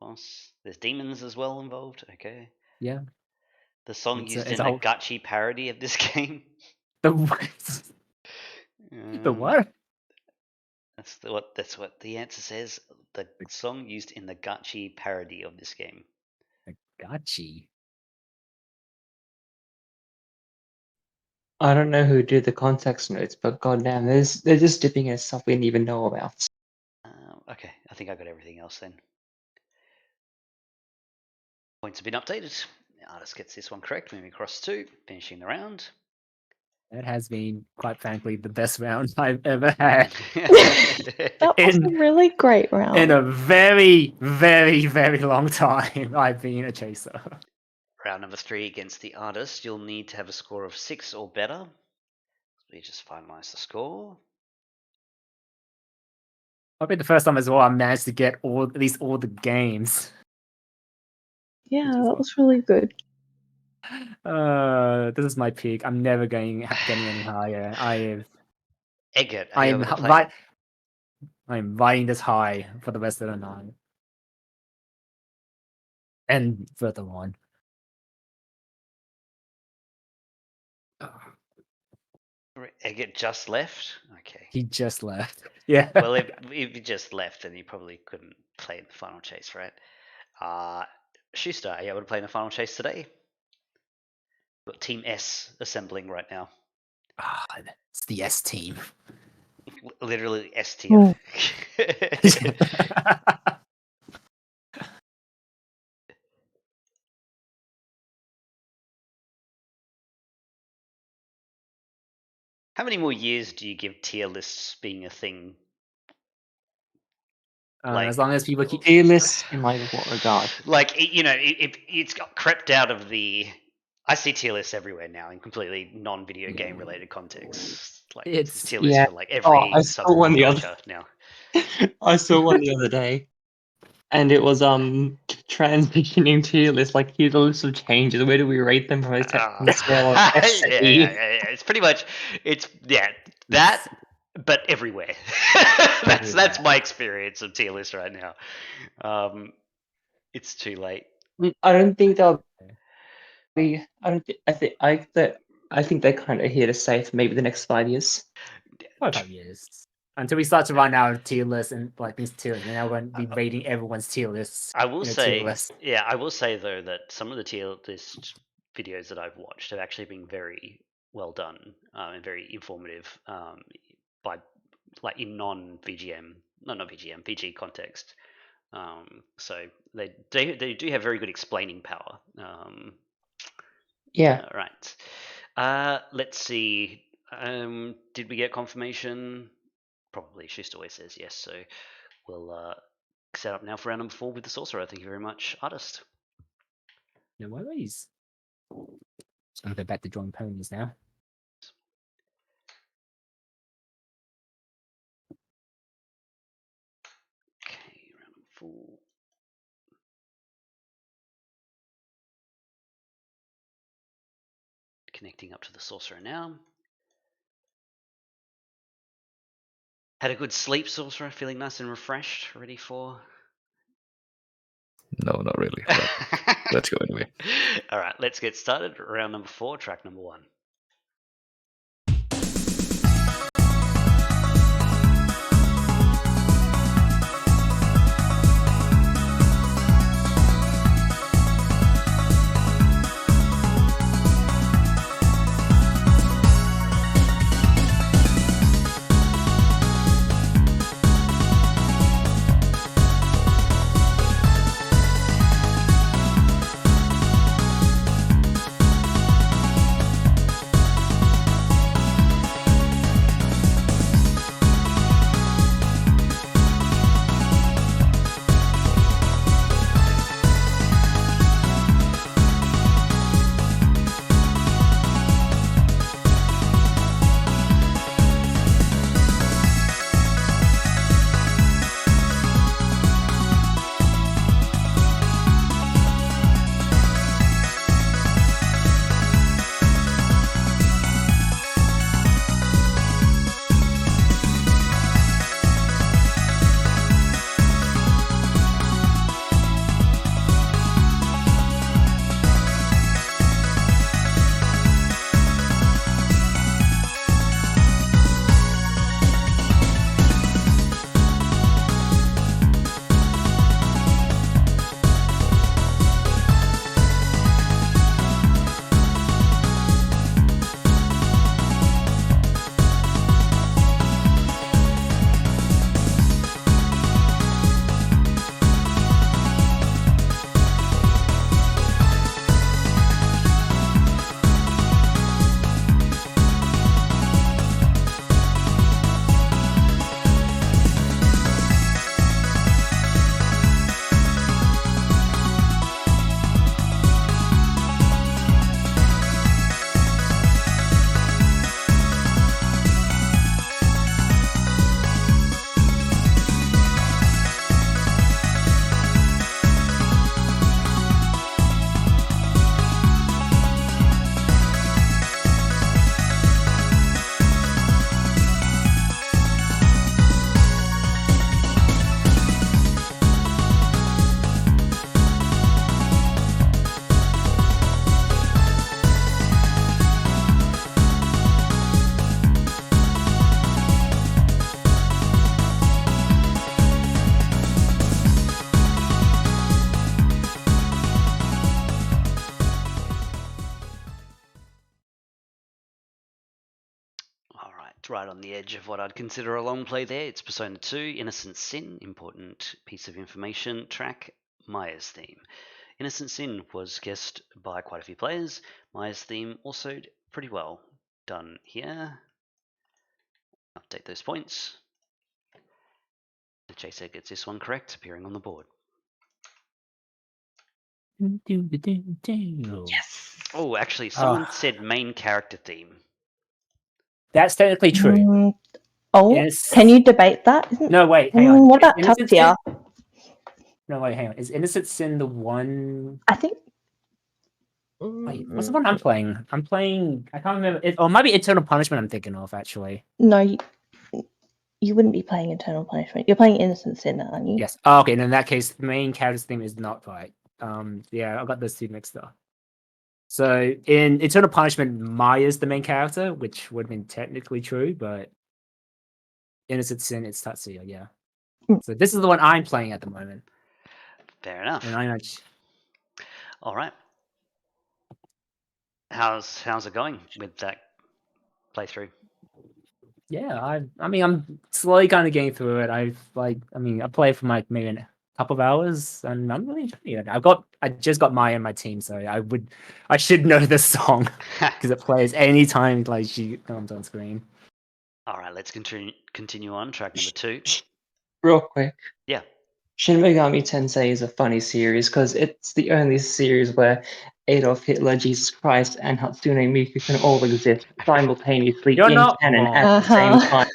boss. There's demons as well involved. Okay. Yeah. The song It's used a in the whole- Gachi parody of this game. The what? The what? That's what the answer says. The song used in the Gachi parody of this game. Gachi. I don't know who did the context notes, but goddamn, they're just dipping in stuff we didn't even know about. Okay, I think I got everything else then. Points have been updated. Artist gets this one correct, moving across to finishing the round. That has been, quite frankly, the best round I've ever had That was a in really great round. in a very, very, very long time. I've been a chaser. Round number 3 against the artist. You'll need to have a score of 6 or better. We just finalize the score. Probably the first time as well I managed to get at least all the games. Yeah, that was really good. This is my peak. I'm never getting any higher. Eggert, are I you am able to play? I'm riding this high for the rest of the night. And further on. Eggert just left? Okay. He just left. Yeah. Well, if he just left, then he probably couldn't play in the final chase, right? Schuster, are you able to play in the final chase today? Got Team S assembling right now. It's the S team. Literally S tier. How many more years do you give tier lists being a thing? As long as people keep Tier lists in like what regard? Like, it's got crept out of the. I see tier lists everywhere now in completely non-video game related contexts. Like It's- tier lists yeah. for like every I saw one the other. subculture now. I saw one the other day, and it was transitioning tier list. Like, here's a list of changes. Where do we rate them from a scale of S to E? Yeah. It's pretty much that, but everywhere. That's my experience of tier list right now. It's too late. I don't think they'll be. I think they're kind of here to stay for maybe the next 5 years. 5 years. Until we start to run out of tier lists and like these tiers, and now we're going to be rating everyone's tier lists. I will in a say, tier list. I will say though that some of the tier list videos that I've watched have actually been very well done and very informative by like in non VGM, not VGM, VG context. So they do have very good explaining power. Yeah. Right. Let's see. Did we get confirmation? Probably. She always says yes. So we'll set up now for round number 4 with the Sorcerer. Thank you very much, artist. No worries. Just going to go back to drawing ponies now. Okay, round number 4. Connecting up to the Sorcerer now. Had a good sleep, Sorcerer? Feeling nice and refreshed? Ready for... No, not really. But let's go anyway. All right, let's get started. Round number 4, track number 1. It's right on the edge of what I'd consider a long play there. It's Persona 2, Innocent Sin, important piece of information, track, Maya's theme. Innocent Sin was guessed by quite a few players. Maya's theme also pretty well done here. Update those points. The chaser gets this one correct, appearing on the board. Yes. Oh, actually, someone said main character theme. That's technically true. Yes. Can you debate that? No, wait, hang on. What about Is Innocent Tuxia? Sin- No, wait, hang on. Is Innocent Sin the one? I think. Wait, what's the one I'm playing? I'm playing. I can't remember. It might be Eternal Punishment. I'm thinking of actually. No, you wouldn't be playing Eternal Punishment. You're playing Innocent Sin, aren't you? Yes. Oh, okay. And in that case, the main character's theme is not right. Yeah, I got those two mixed up. So in Eternal Punishment, Maya's the main character, which would have been technically true, but Innocent Sin, it's Tatsuya. Yeah. So this is the one I'm playing at the moment. Fair enough. And I'm actually... All right. How's it going with that playthrough? Yeah, I mean, I'm slowly kind of getting through it. I played for like maybe a couple of hours, and I'm really enjoying it. I just got Maya in my team, so I should know this song because it plays anytime like she comes on screen. All right, let's continue on track number 2. Real quick. Yeah. Shin Megami Tensei is a funny series because it's the only series where Adolf Hitler, Jesus Christ, and Hatsune Miku can all exist simultaneously You're in not canon wrong. at the same time.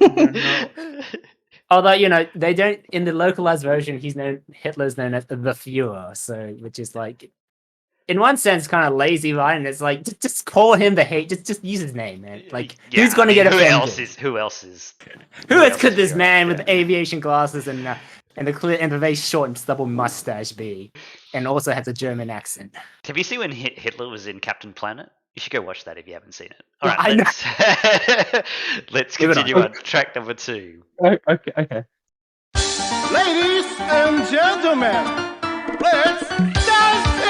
No. Although they don't in the localized version, Hitler's known as the Führer, so which is like, in one sense, kind of lazy, right? And it's like just call him the hate, just use his name, man. Like who's going to get offended? Who else could this man with the aviation glasses and the very short and stubble mustache be, and also has a German accent? Have you seen when Hitler was in Captain Planet? You should go watch that if you haven't seen it. Yeah, All right, let's Move it continue on. Track number 2. Okay. Ladies and gentlemen, let's dancing!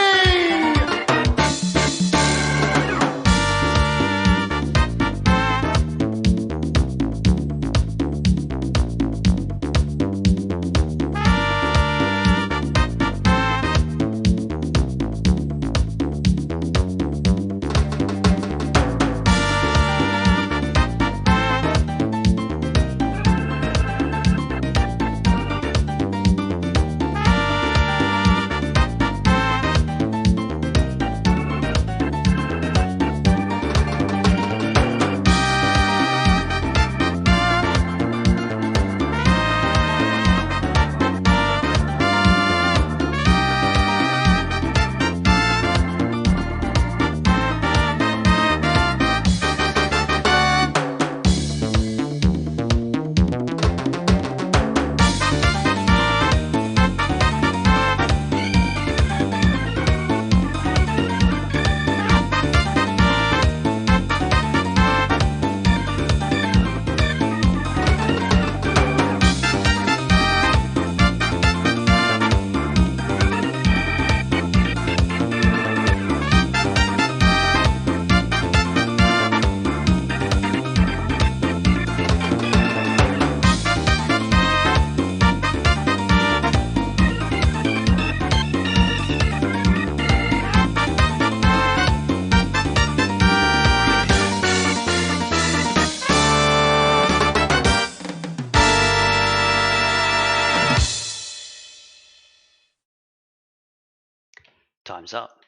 Time's up.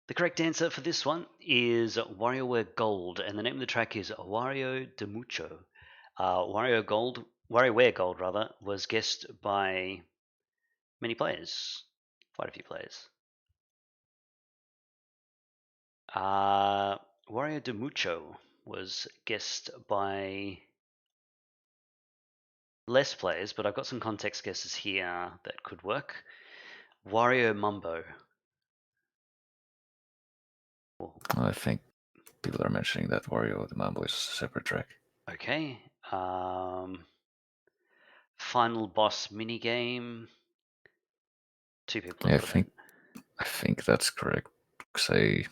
The correct answer for this one is WarioWare Gold, and the name of the track is Wario de Mucho. WarioWare Gold rather, was guessed by many players, quite a few players. Wario de Mucho was guessed by less players, but I've got some context guesses here that could work. Wario Mumbo. I think people are mentioning that Wario the Mambo is a separate track. Okay. Final boss minigame. 2 people. Yeah, I think that's correct. Because I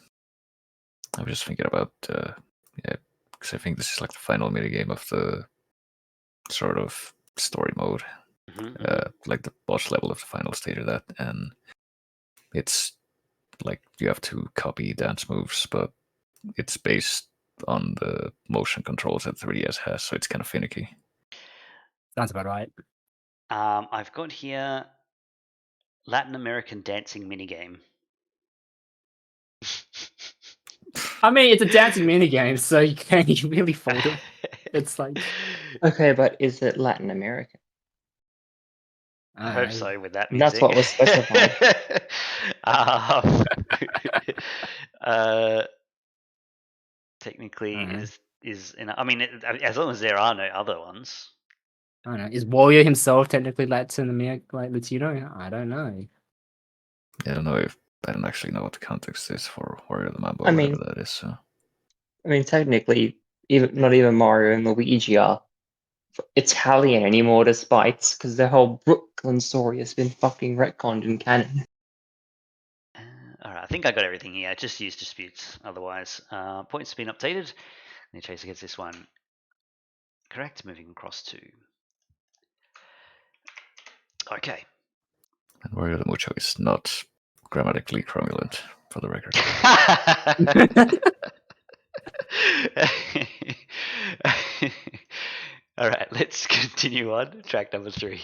was just thinking about because I think this is like the final minigame of the sort of story mode, like the boss level of the final stage of that, and it's like you have to copy dance moves, but it's based on the motion controls that 3DS has, so it's kind of finicky. Sounds about right. I've got here Latin American dancing minigame. I mean, it's a dancing minigame, so you can't really fault it. It's like Okay, but is it Latin American? I hope so with that That's music. what was specified. um, technically, Alright. is I mean, as long as there are no other ones. I don't know. Is Warrior himself technically Latin American, like Latino? I don't know. I don't know if I don't actually know what the context is for Warrior of the Mambo, I or mean- whatever that is. So I mean, technically, not even Mario and Luigi are Italian anymore, despite because the whole Brooklyn story has been fucking retconned in canon. All right, I think I got everything here. Just use disputes. Otherwise, points have been updated. And Chase gets this one correct. Moving across to. Okay. and Warrior of the Mucho is not grammatically cromulent, for the record. All right, let's continue on. Track number 3.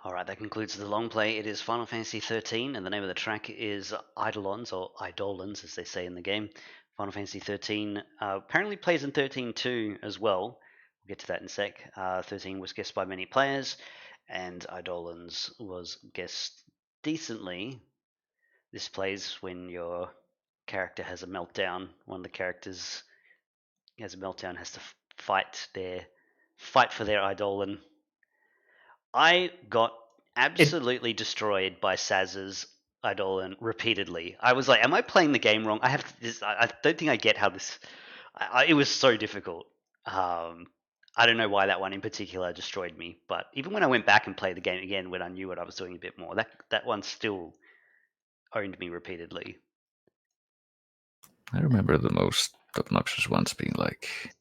Alright, that concludes the long play. It is Final Fantasy 13, and the name of the track is Eidolons, or Eidolons as they say in the game. Final Fantasy 13 apparently plays in 13 too as well. We'll get to that in a sec. 13 was guessed by many players, and Eidolons was guessed decently. This plays when your character has a meltdown. One of the characters has a meltdown, has to fight for their Eidolon. I got absolutely destroyed by Saz's Eidolon repeatedly. I was like, am I playing the game wrong? I don't think I get how this. It was so difficult. I don't know why that one in particular destroyed me, but even when I went back and played the game again, when I knew what I was doing a bit more, that one still owned me repeatedly. I remember the most obnoxious ones being like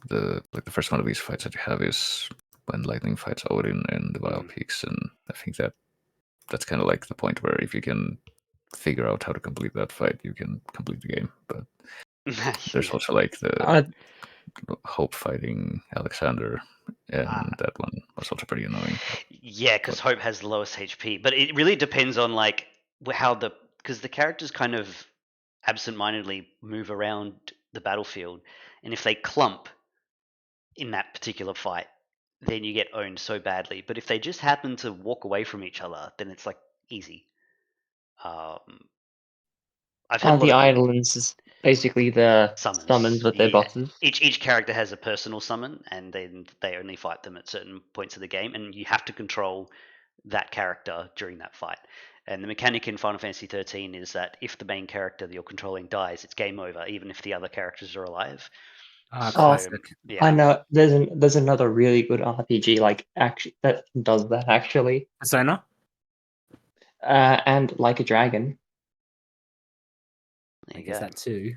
the first one of these fights that you have is when Lightning fights Odin in the Wild Peaks, and I think that's kind of like the point where if you can figure out how to complete that fight, you can complete the game. But there's also like the Hope fighting Alexander, and that one was also pretty annoying. Yeah, because Hope has the lowest HP, but it really depends on like how because the characters kind of absentmindedly move around the battlefield, and if they clump in that particular fight, then you get owned so badly. But if they just happen to walk away from each other, then it's like easy. I've had a lot the of good Eidolons is basically the summons with their bosses. Each character has a personal summon, and then they only fight them at certain points of the game, and you have to control that character during that fight. And the mechanic in Final Fantasy 13 is that if the main character that you're controlling dies, it's game over, even if the other characters are alive. Classic. Yeah. I know there's another really good RPG like actually that does that actually. Persona? And Like a Dragon. There I you guess go. that too.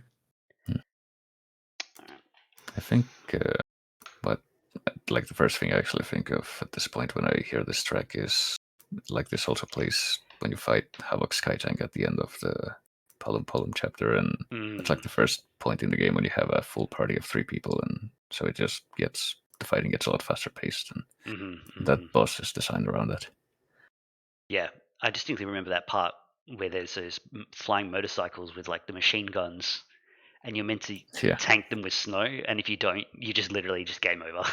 I think what like the first thing I actually think of at this point when I hear this track is like this also plays when you fight Havoc Skytank at the end of the Polum chapter, and it's like the first point in the game when you have a full party of 3 people, and so it just gets the fighting gets a lot faster paced, and that boss is designed around that. Yeah, I distinctly remember that part where there's those flying motorcycles with like the machine guns, and you're meant to tank them with snow, and if you don't, you just literally just game over.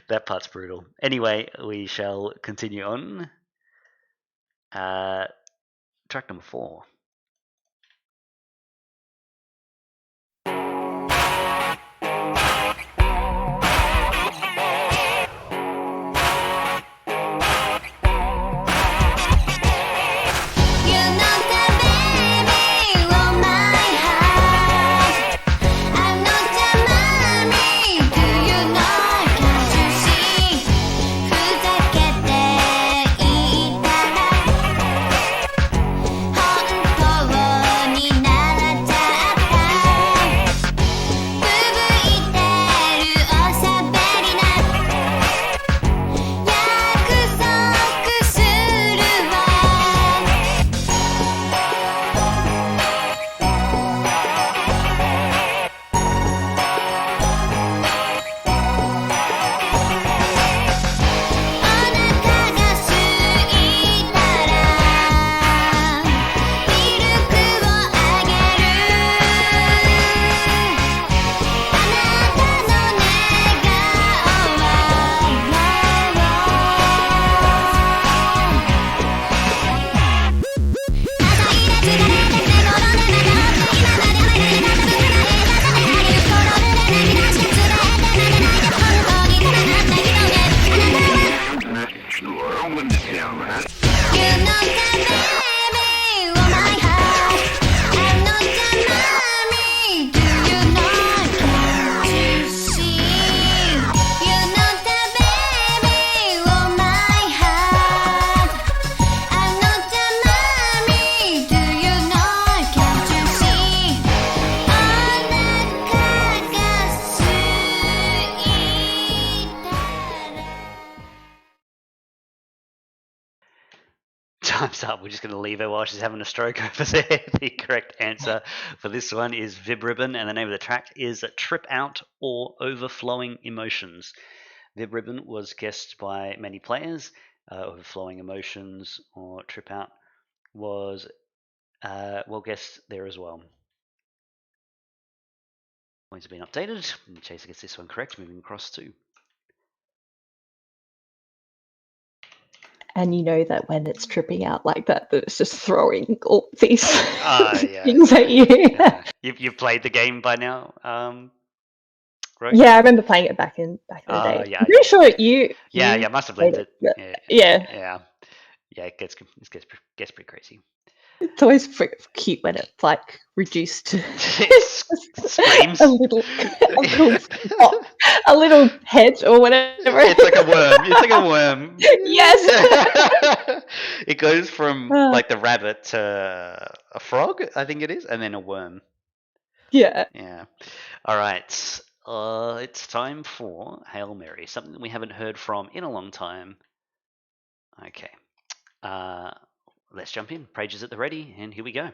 That part's brutal. Anyway, we shall continue on. Track number 4. Time's up. We're just going to leave her while she's having a stroke over there. The correct answer for this one is Vib Ribbon, and the name of the track is Trip Out or Overflowing Emotions. Vib Ribbon was guessed by many players. Overflowing Emotions or Trip Out was well guessed there as well. Points have been updated. Chaser gets this one correct, moving across to. And you know that when it's tripping out like that, that it's just throwing all these Yeah. things at you. Yeah. You've played the game by now, Rogue? Yeah, I remember playing it back in the day. Yeah, I'm pretty sure you must have played it. Yeah. Yeah, it gets pretty crazy. It's always cute when it's like reduced to Screams. a little spot, a little head or whatever. It's like a worm. It's like a worm. Yes. It goes from Ah. like the rabbit to a frog, I think it is, and then a worm. Yeah. Yeah. All right. It's time for Hail Mary, something that we haven't heard from in a long time. Okay. Let's jump in. Pages at the ready, and here we go.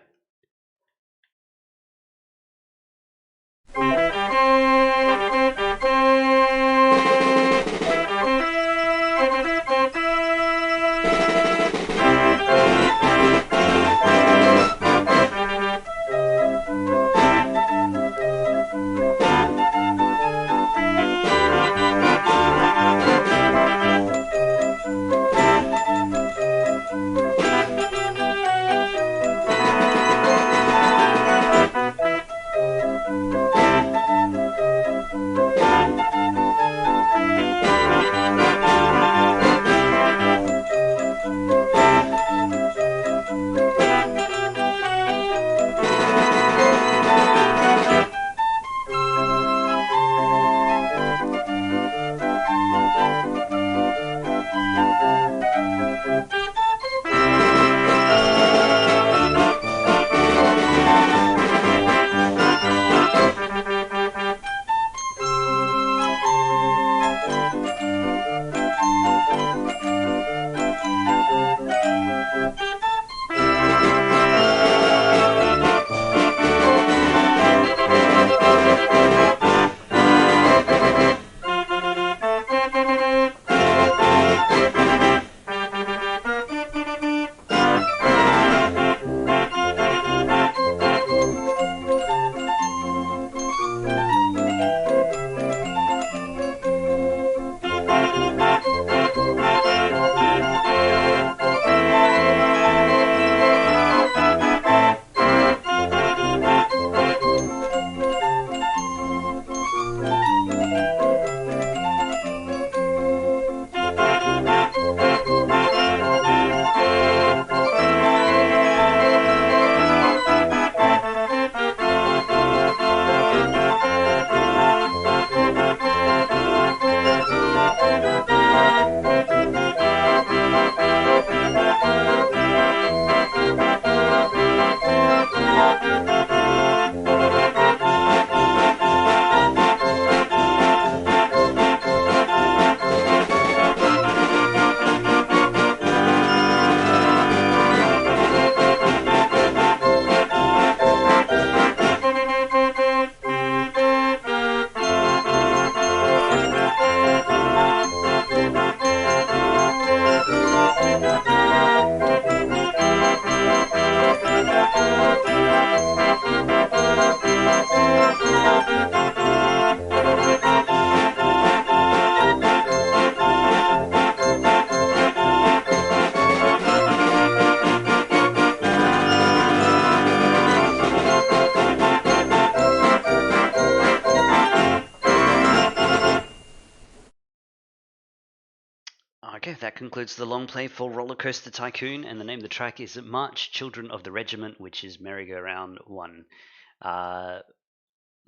Okay, that concludes the long play for Roller Coaster Tycoon, and the name of the track is March Children of the Regiment, which is Merry-Go-Round 1.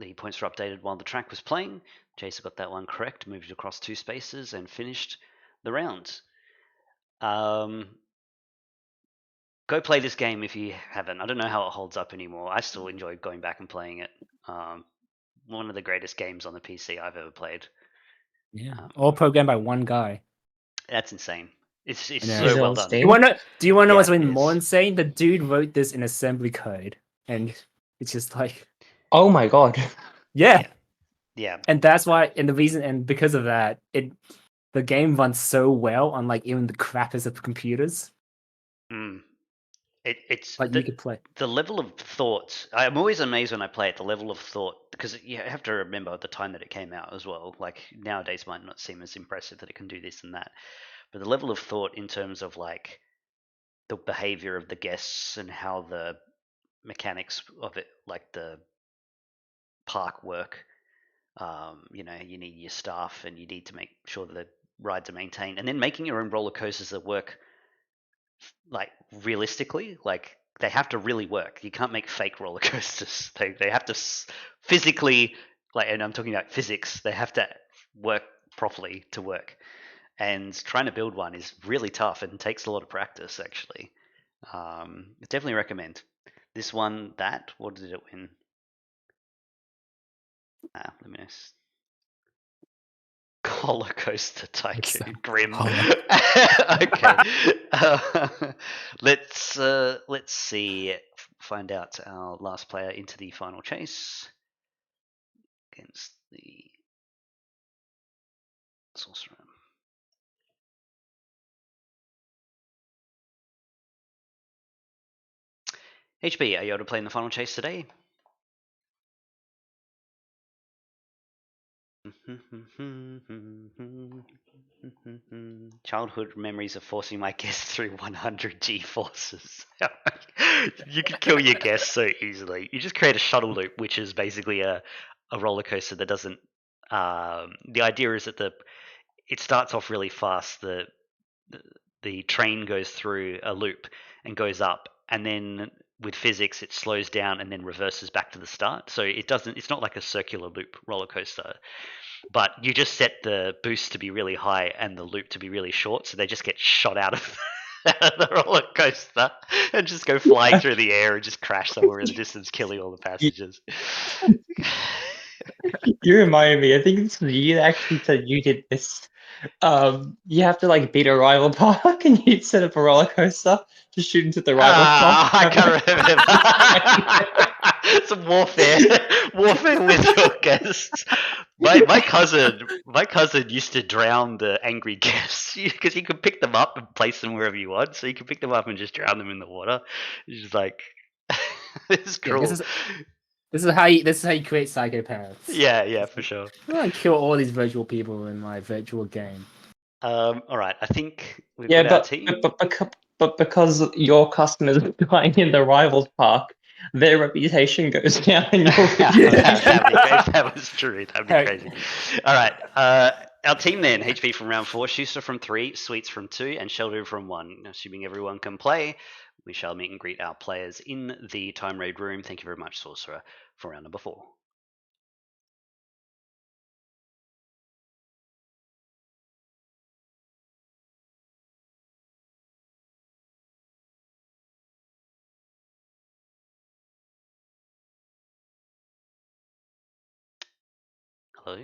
The points were updated while the track was playing. Jason got that one correct, moved across 2 spaces, and finished the round. Go play this game if you haven't. I don't know how it holds up anymore. I still enjoy going back and playing it. One of the greatest games on the PC I've ever played. Yeah, all programmed by one guy. That's insane. It's so Is it well on done. Steam? Do you want to know Yeah, what's it even is. more insane? The dude wrote this in assembly code, and it's just like, Oh my god. yeah. Yeah. And that's why, and the reason, and because of that, the game runs so well on like even the crappiest of computers. It's Like you could play. the level of thought. I'm always amazed when I play it. The level of thought, because you have to remember the time that it came out as well. Like nowadays, might not seem as impressive that it can do this and that, but the level of thought in terms of like the behavior of the guests and how the mechanics of it, like the park work. You need your staff and you need to make sure that the rides are maintained, and then making your own roller coasters that work like realistically, like they have to really work. You can't make fake roller coasters. They have to physically, like, and I'm talking about physics. They have to work properly to work. And trying to build one is really tough and takes a lot of practice. Actually, definitely recommend this one. That what did it win? Let me know. Roller Coaster Tycoon. Grim. Okay. Let's see. Find out our last player into the final chase against the Sorcerer. HB, are you able to play in the final chase today? Childhood memories of forcing my guests through 100 G forces. You could kill your guests so easily. You just create a shuttle loop, which is basically a roller coaster that doesn't. The idea is that it starts off really fast. The train goes through a loop and goes up, and then with physics it slows down and then reverses back to the start. So it's not like a circular loop roller coaster, but you just set the boost to be really high and the loop to be really short, so they just get shot out of the roller coaster and just go flying through the air and just crash somewhere in the distance, killing all the passengers. You reminded me. I think it's you that actually said you did this. You have to like beat a rival park, and you set up a roller coaster to shoot into the rival park. I can't remember. Some warfare with your guests. My cousin used to drown the angry guests because he could pick them up and place them wherever you want. So you could pick them up and just drown them in the water. It's just like it's cruel. Yeah, this is how you create psychopaths. Yeah, for sure. I'm gonna kill all these virtual people in my virtual game. All right, I think we've got our team. But because your customers are dying in the rivals park, their reputation goes down. And If that was true, that'd be crazy. All right, our team then: HP from round 4, Schuster from 3, Sweets from 2, and Sheldon from 1. Assuming everyone can play, we shall meet and greet our players in the time raid room. Thank you very much, Sorcerer, for round number 4. Hello.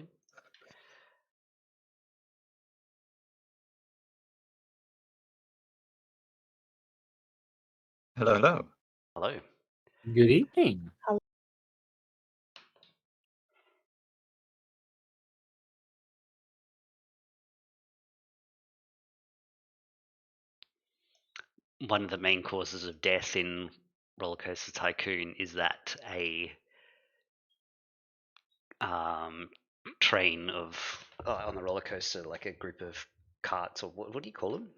Hello. Hello. Good evening. One of the main causes of death in Roller Coaster Tycoon is that a train of on the roller coaster, like a group of carts, or what do you call them?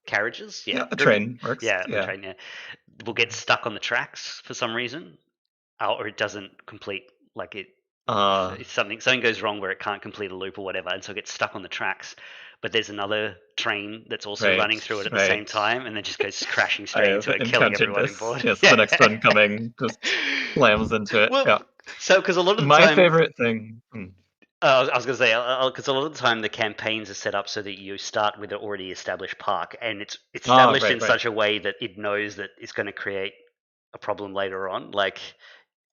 Carriages? Yeah, a group, train works. Yeah, Yeah. train. Yeah, will get stuck on the tracks for some reason, or it doesn't complete. Like it's something goes wrong where it can't complete a loop or whatever, and so it gets stuck on the tracks. But there's another train that's also running through it at the same time, and then just goes crashing straight into it, killing everyone on board. Yes, the next one coming just slams into it. Well, yeah. so because a lot of the My time, favorite thing. I was going to say, because a lot of the time the campaigns are set up so that you start with an already established park, and it's established right, in such a way that it knows that it's going to create a problem later on. Like,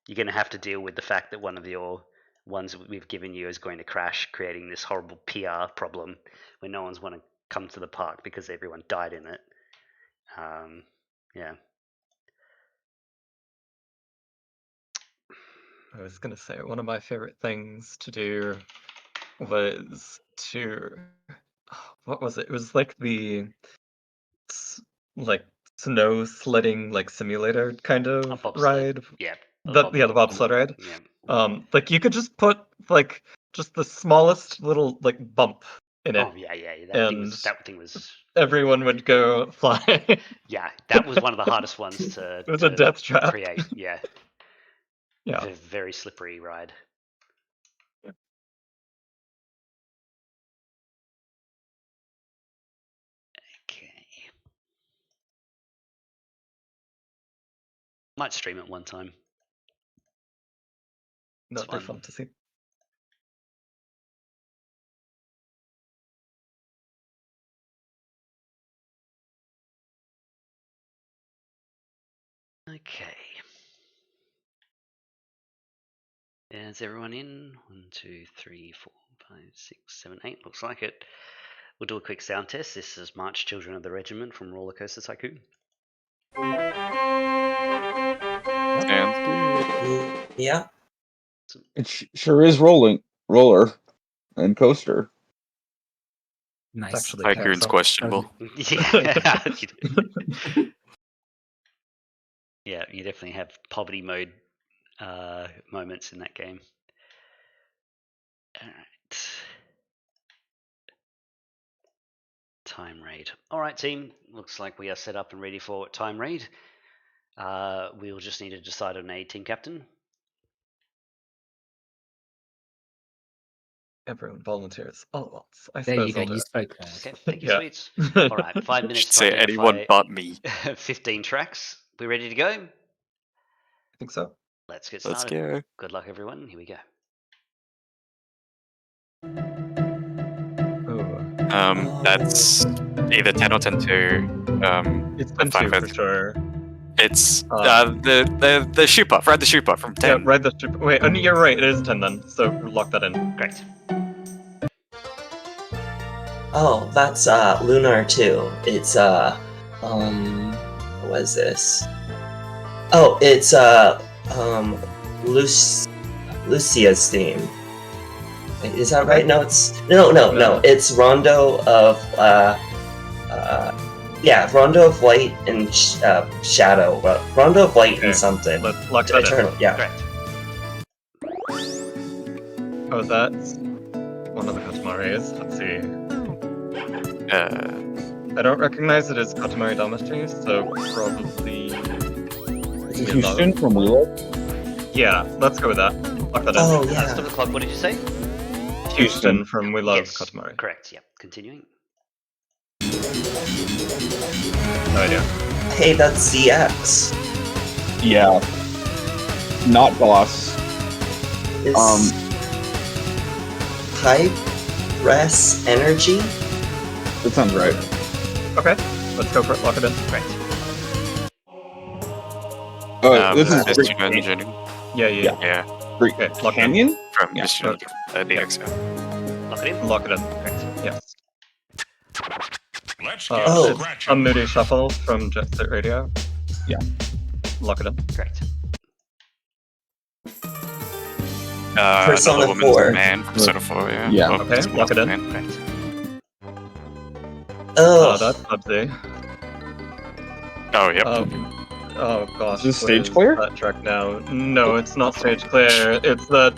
you're going to have to deal with the fact that one of your ones we've given you is going to crash, creating this horrible PR problem where no one's want to come to the park because everyone died in it. Yeah. I was gonna say one of my favorite things to do was to what was it? It was like the like snow sledding like simulator kind A of bobsled. ride. Yeah. The bobsled ride. Yeah. Like you could just put like just the smallest little like bump in it, Oh yeah. and That thing was everyone would go flying. Yeah, that was one of the hardest ones to It was a death trap. create. Yeah, Yeah. very slippery ride. Okay. Might stream it one time. That'd be fun. fun to see. Okay. Is everyone in? 1, 2, 3, 4, 5, 6, 7, 8. Looks like it. We'll do a quick sound test. This is March Children of the Regiment from Roller Coaster Tycoon. Yeah. It sure is roller and coaster. Nice. It's actually Tycoon's carousel. questionable. Yeah. Yeah, you definitely have poverty mode moments in that game. Alright. Time raid. Alright, team. Looks like we are set up and ready for time raid. We'll just need to decide on a team captain. Everyone volunteers all at once. I There you suppose go. I'll do You it. spoke first. Okay, thank you, Yeah. sweets. Alright, 5 minutes Should to say anyone identify but me. 15 tracks. We ready to go? I think so. Let's get Let's started. go. Good luck, everyone. Here we go. Oh, That's either 10 or 10-2. it's been Fine two for with- sure. It's the shoe puff. Ride the shoe puff from 10. Yeah, right. Wait, you're right. It is 10 then. So lock that in. Great. Oh, that's Lunar too. It's what is this? Oh, it's Lucia's theme. Wait, is that right? No, it's no. It's Rondo of Rondo of Light and Shadow. Rondo of Light Okay, and something. Let's lock that Eternal. in. Yeah. Correct. Oh, that's one of the Katamari's. Let's see. I don't recognize it as Katamari Damacy, so probably. Is it Houston from Willow? Yeah, let's go with that. Lock that in. Oh Stop yeah. the clock. What did you say? Houston from We Love Yes, Katamari. correct. Yep. Continuing. No idea. Hey, that's ZX. Yeah. Not boss. Is Hype Res Energy? That sounds right. Okay, let's go for it. Lock it in. Correct. Oh, this is Mystery Great, Dungeon. Yeah. Yeah, Great Okay, lock it in. Canyon? from Yeah, Mystery Dungeon. DX. Lock it in. Lock it in. Correct. Yes. Let's Oh. It's scratching. a Moody Shuffle from Jet Set Radio. Yeah. Lock it in. Correct. Persona Another woman's 4. man. Persona 4, yeah. Yeah. Oh, Okay, it's lock it in. man. Correct. Oh, Oh, that's Bubsy. Oh, yep. Oh gosh. Is this what stage clear? That track now. No, it's not stage clear. It's the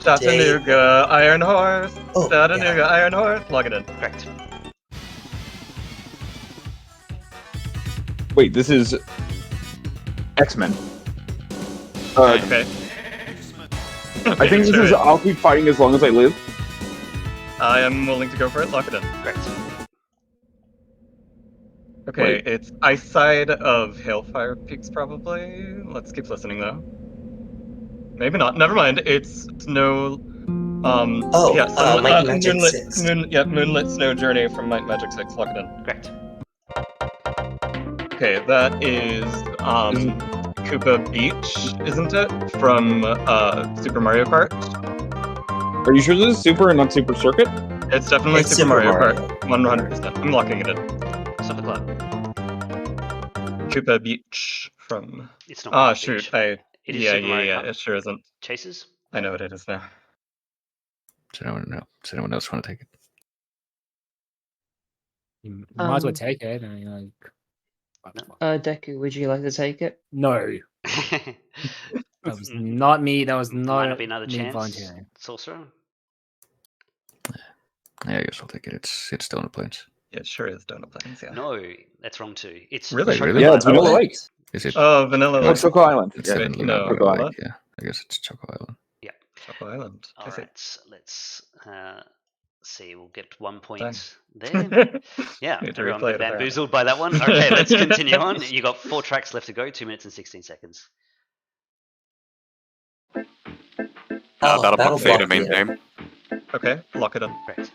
Chattanooga Iron Horse. oh, Chattanooga yeah. Iron Horse. Lock it in. Correct. Wait, this is X-Men. Okay. I think this Sure is I'll keep fighting as long as I live. I am willing to go for it. Lock it in. Correct. Okay, Wait. it's Ice Side of Hailfire Peaks, probably. Let's keep listening though. Maybe not. Never mind. It's Snow. Oh, Might and Magic 6. Moonlit Snow Journey from Might and Magic 6. Lock it in. Correct. Okay, that is Koopa Beach, isn't it? From Super Mario Kart. Are you sure this is Super and not Super Circuit? It's definitely It's Super Mario Mario. Kart. 100%. I'm locking it in. Stop the clock. Koopa Beach from. It's not. Ah, Mario shoot. Beach. It It is yeah, Super Mario yeah. Kart. It sure isn't. Chasers. I know what it is now. Does anyone else want to take it? You might as well take it. I mean, like, what the No. fuck? Deku, would you like to take it? No, that was not me. That was Might not not be another me chance. volunteering. Sorcerer. Yeah, I guess I'll take it. It's Donut Plains. Yeah, it sure is Donut Plains, yeah. No, that's wrong too. It's Really? Chocolate Really? Yeah, it's Island. Vanilla Lake. Is it? Oh, Vanilla Oh, Lake. Choco Island. It's Yeah. definitely no, not Choco Vanilla what? Lake. Yeah, I guess it's Choco Island. Choco Island. I All see. right, let's see, we'll get 1 point Dang. there. Yeah, Need to everyone replay got it, apparently. bamboozled by that one. Okay, let's continue on. You got 4 tracks left to go, 2 minutes and 16 seconds. Oh, Battle Theta main Theater. game. Okay, lock it in. Correct.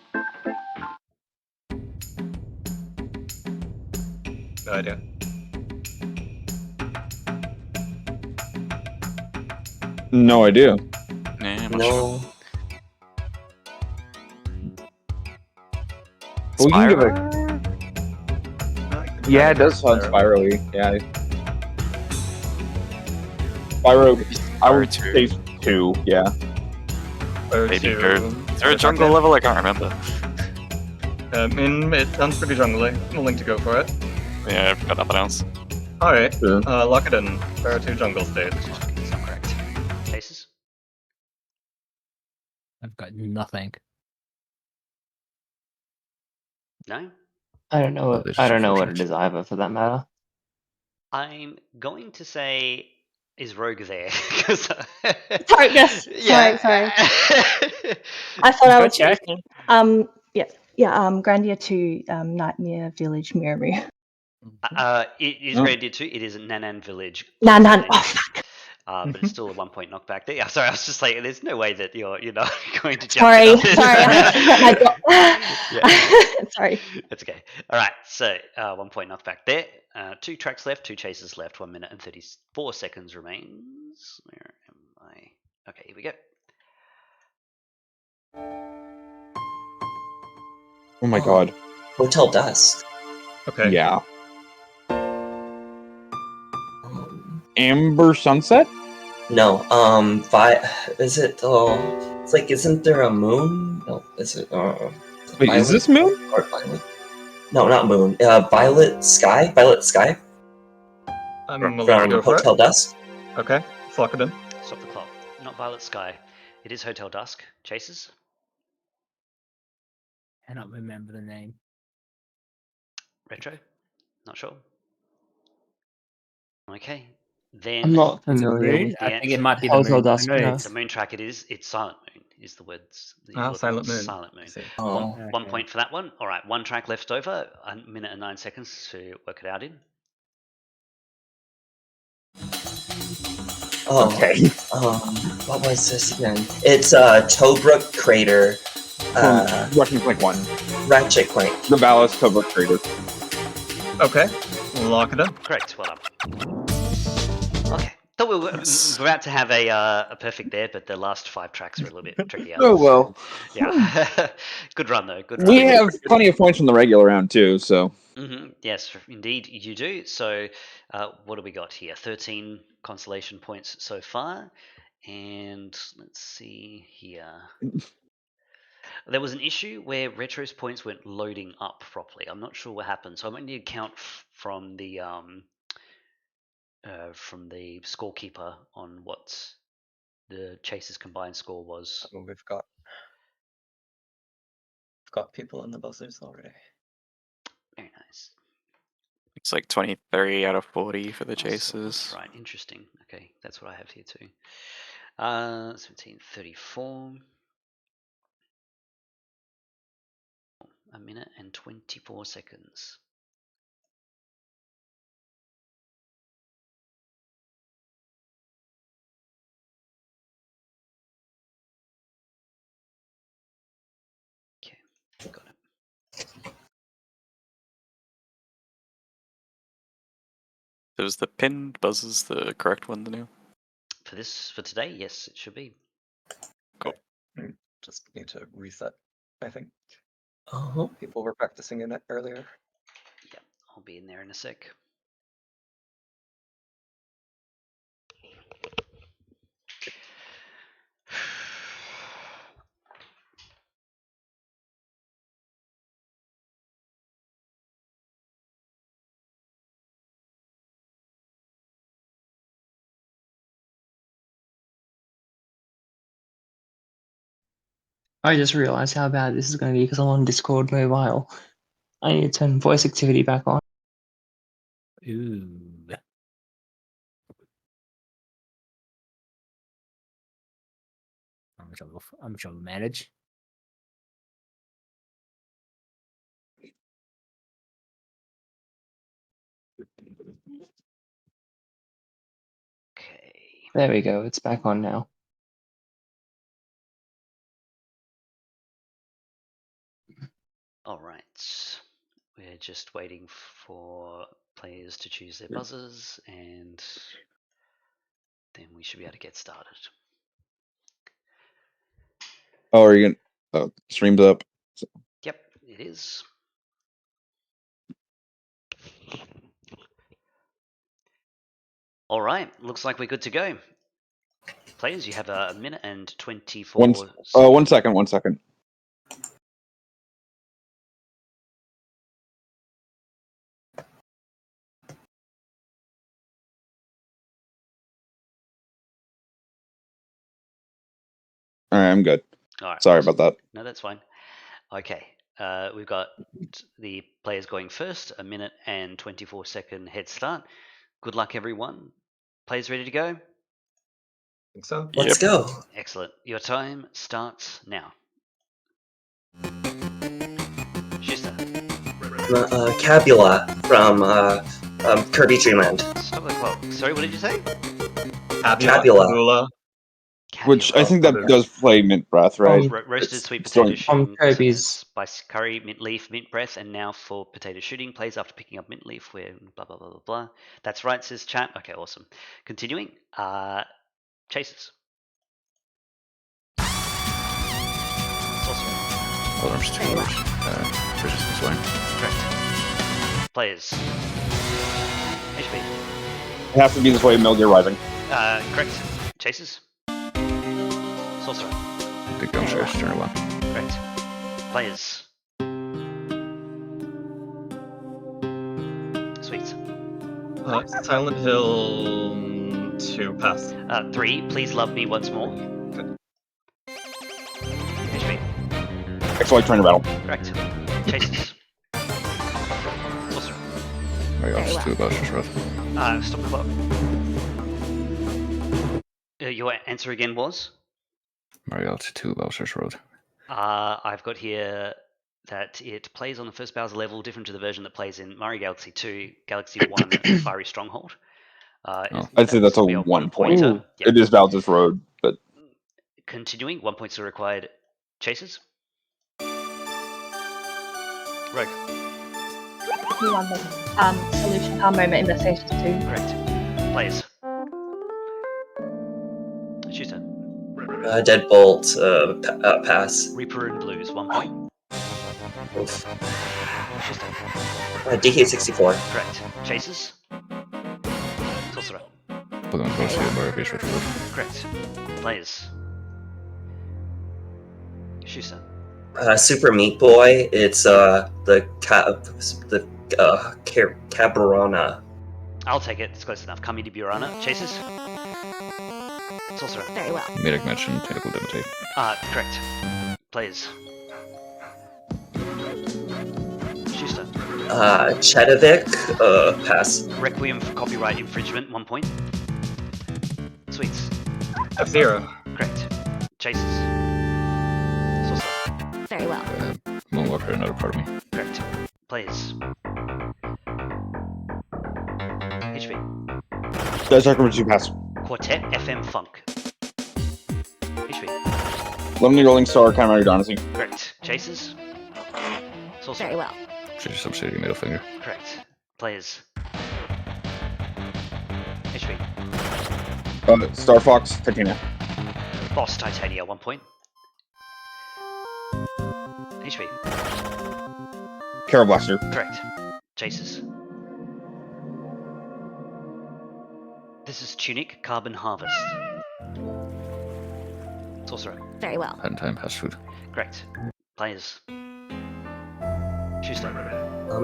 No idea. No idea. Nah, I'm not sure. No. We can give Spyro? Yeah, it does sound spirally. Yeah. Spyro. I would Spyro 2. say 2. Yeah. Maybe good. Is there a jungle level? I can't remember. I mean, it sounds pretty jungly. I'm willing to go for it. Yeah, I've got nothing else. Alright, Sure. lock it in. There are 2 jungle stage. It's not correct. Cases? I've got nothing. No? I don't know. Oh, this I is don't know what it unfortunate. is either, for that matter. I'm going to say, is Rogue there? 'Cause, Sorry, yes. Sorry. I thought I was check. Grandia to Nightmare Village Miramu. It is Oh. Grandia 2. It is Nanan Village. Nan. Oh fuck. But it's still a 1 point knockback there. Yeah, sorry, I was just like, there's no way that you're not going to jump. Sorry. it up. I have to get my Yeah. Sorry. That's okay. All right, so 1 point knockback there. 2 tracks left, 2 chases left. 1 minute and 34 seconds remains. Where am I? Okay, here we go. Oh my god. Hotel Dusk. Okay. Yeah. Amber Sunset? No, is it, it's like, isn't there a moon? No, is it, Wait, is this Moon? Or Violet? No, not moon, Violet Sky? Violet Sky? I'm From willing to go for Hotel it. Dusk? Okay, let's lock it in. Stop the clock. Not Violet Sky. It is Hotel Dusk. Chases? I cannot remember the name. Retro? Not sure. Okay. Then I'm not Is it familiar Moon? with the I think it answer- might be the Hotel Moon. Dusk, I know no. it's a moon track. It is. It's Silent Moon. Is the words. that you're Ah, looking Silent for. Moon. Silent Moon. I see. Oh. One point for that one. All right, 1 track left over. 1 minute and 9 seconds to work it out in. Oh, Okay. what was this again? It's Tobruk Crater, Russian Clank 1. Ratchet Clank. The Valis Cobra Crater. Okay, lock it in. Correct. Well done. Okay. Thought we were about to have a perfect there, but the last 5 tracks were a little bit trickier. Oh well. Yeah. Good run though. Good run. We have plenty of points from the regular round too, so. Yes, indeed you do. So, what do we got here? 13 consolation points so far, and let's see here. There was an issue where Retro's points weren't loading up properly. I'm not sure what happened, so I'm going to need to count from the scorekeeper on what the Chase's combined score was. Oh, we've got people in the buzzers already. Very nice. It's like 23 out of 40 for the Oh, so chases. that's right. Interesting. Okay, that's what I have here too. 1734. 1 minute and 24 seconds. Okay, got it. So is the pinned buzzers the correct one to know? For today, yes, it should be. Cool. Just need to reset, I think. Oh. People were practicing in it earlier. Yeah, I'll be in there in a sec. I just realized how bad this is going to be because I'm on Discord mobile. I need to turn voice activity back on. Ooh. I'm sure we'll manage. There we go. It's back on now. All right. We're just waiting for players to choose their buzzers, and then we should be able to get started. Oh, are you gonna? Stream's up. Yep, it is. All right, looks like we're good to go. Players, you have a minute and 24 One second. 1 second. All right, I'm good. All right, Sorry awesome. about that. No, that's fine. Okay, we've got the players going first, a minute and 24-second head start. Good luck, everyone. Players ready to go? think so. Let's go. Excellent. Your time starts now. Schuster. Cabula from Kirby Dream Land. Stop the clock. Sorry, what did you say? Cabula. Which I think that Cabula. does play Mint Breath, right? Roasted sweet it's potato going- shooting, Kirby's. spice curry, mint leaf, mint breath, and now for potato shooting. Plays after picking up mint leaf, where blah blah blah blah blah. That's right, says chat. Okay, awesome. Continuing. Chasers. Sorcerer. Well, there's 2 resistance line. Correct. Players. HP. It has to be this way. Metal Gear Rising. Correct. Chasers. Sorcerer. Big downstairs, turn 1. Correct. Players. Sweet. Silent Hill 2 pass. 3. Please love me once more. HP. X-Wing Trainer Battle. Correct. Chasers. Sorcerer. Mario Odyssey 2 Bowser's Road. Stop the clock. Your answer again was? Mario Odyssey 2 Bowser's Road. I've got here that it plays on the first Bowser level, different to the version that plays in Mario Galaxy 2, Galaxy 1, Fiery Stronghold. I'd say that's a be 1 point. pointer. Yep. It is Bowser's Road, but Continuing, 1 point still required. Chasers? Rogue. Give me 1 moment. Solution car moment in the stages 2. Correct. Players. Shooter. Deadbolt. Pass. Reaper and Blues, 1 point. Oof. Shooter. DK64. Correct. Chasers? Sorcerer. Pokemon Odyssey and Mario Base Retro Road. Correct. Players. Shooter. Super Meat Boy. It's the Cabrona. I'll take it. It's close enough. Kami de Burana. Chasers? Sorcerer. Very well. Medic Match and Tentacle Demontate. Correct. Players. Schuster. Chedovic. Pass. Requiem for copyright infringement, 1 point. Sweets. F-Zero. Correct. Chasers. Sorcerer. Very well. Moonwalker, another part of me. Correct. Players. HP. Desert River 2 Pass. Quartet FM Funk. HP. Lonely Rolling Star, Camera Dynasty. Correct. Chasers. Sorcerer. Very well. Change Subsidy, Middle Finger. Correct. Players. HP. Star Fox, Titania. Boss Titania, 1 point. HP. Carol Blaster. Correct. Chasers. This is Tunic Carbon Harvest. Sorcerer. Very well. Hand Time, Fast Food. Correct. Players. Schuster.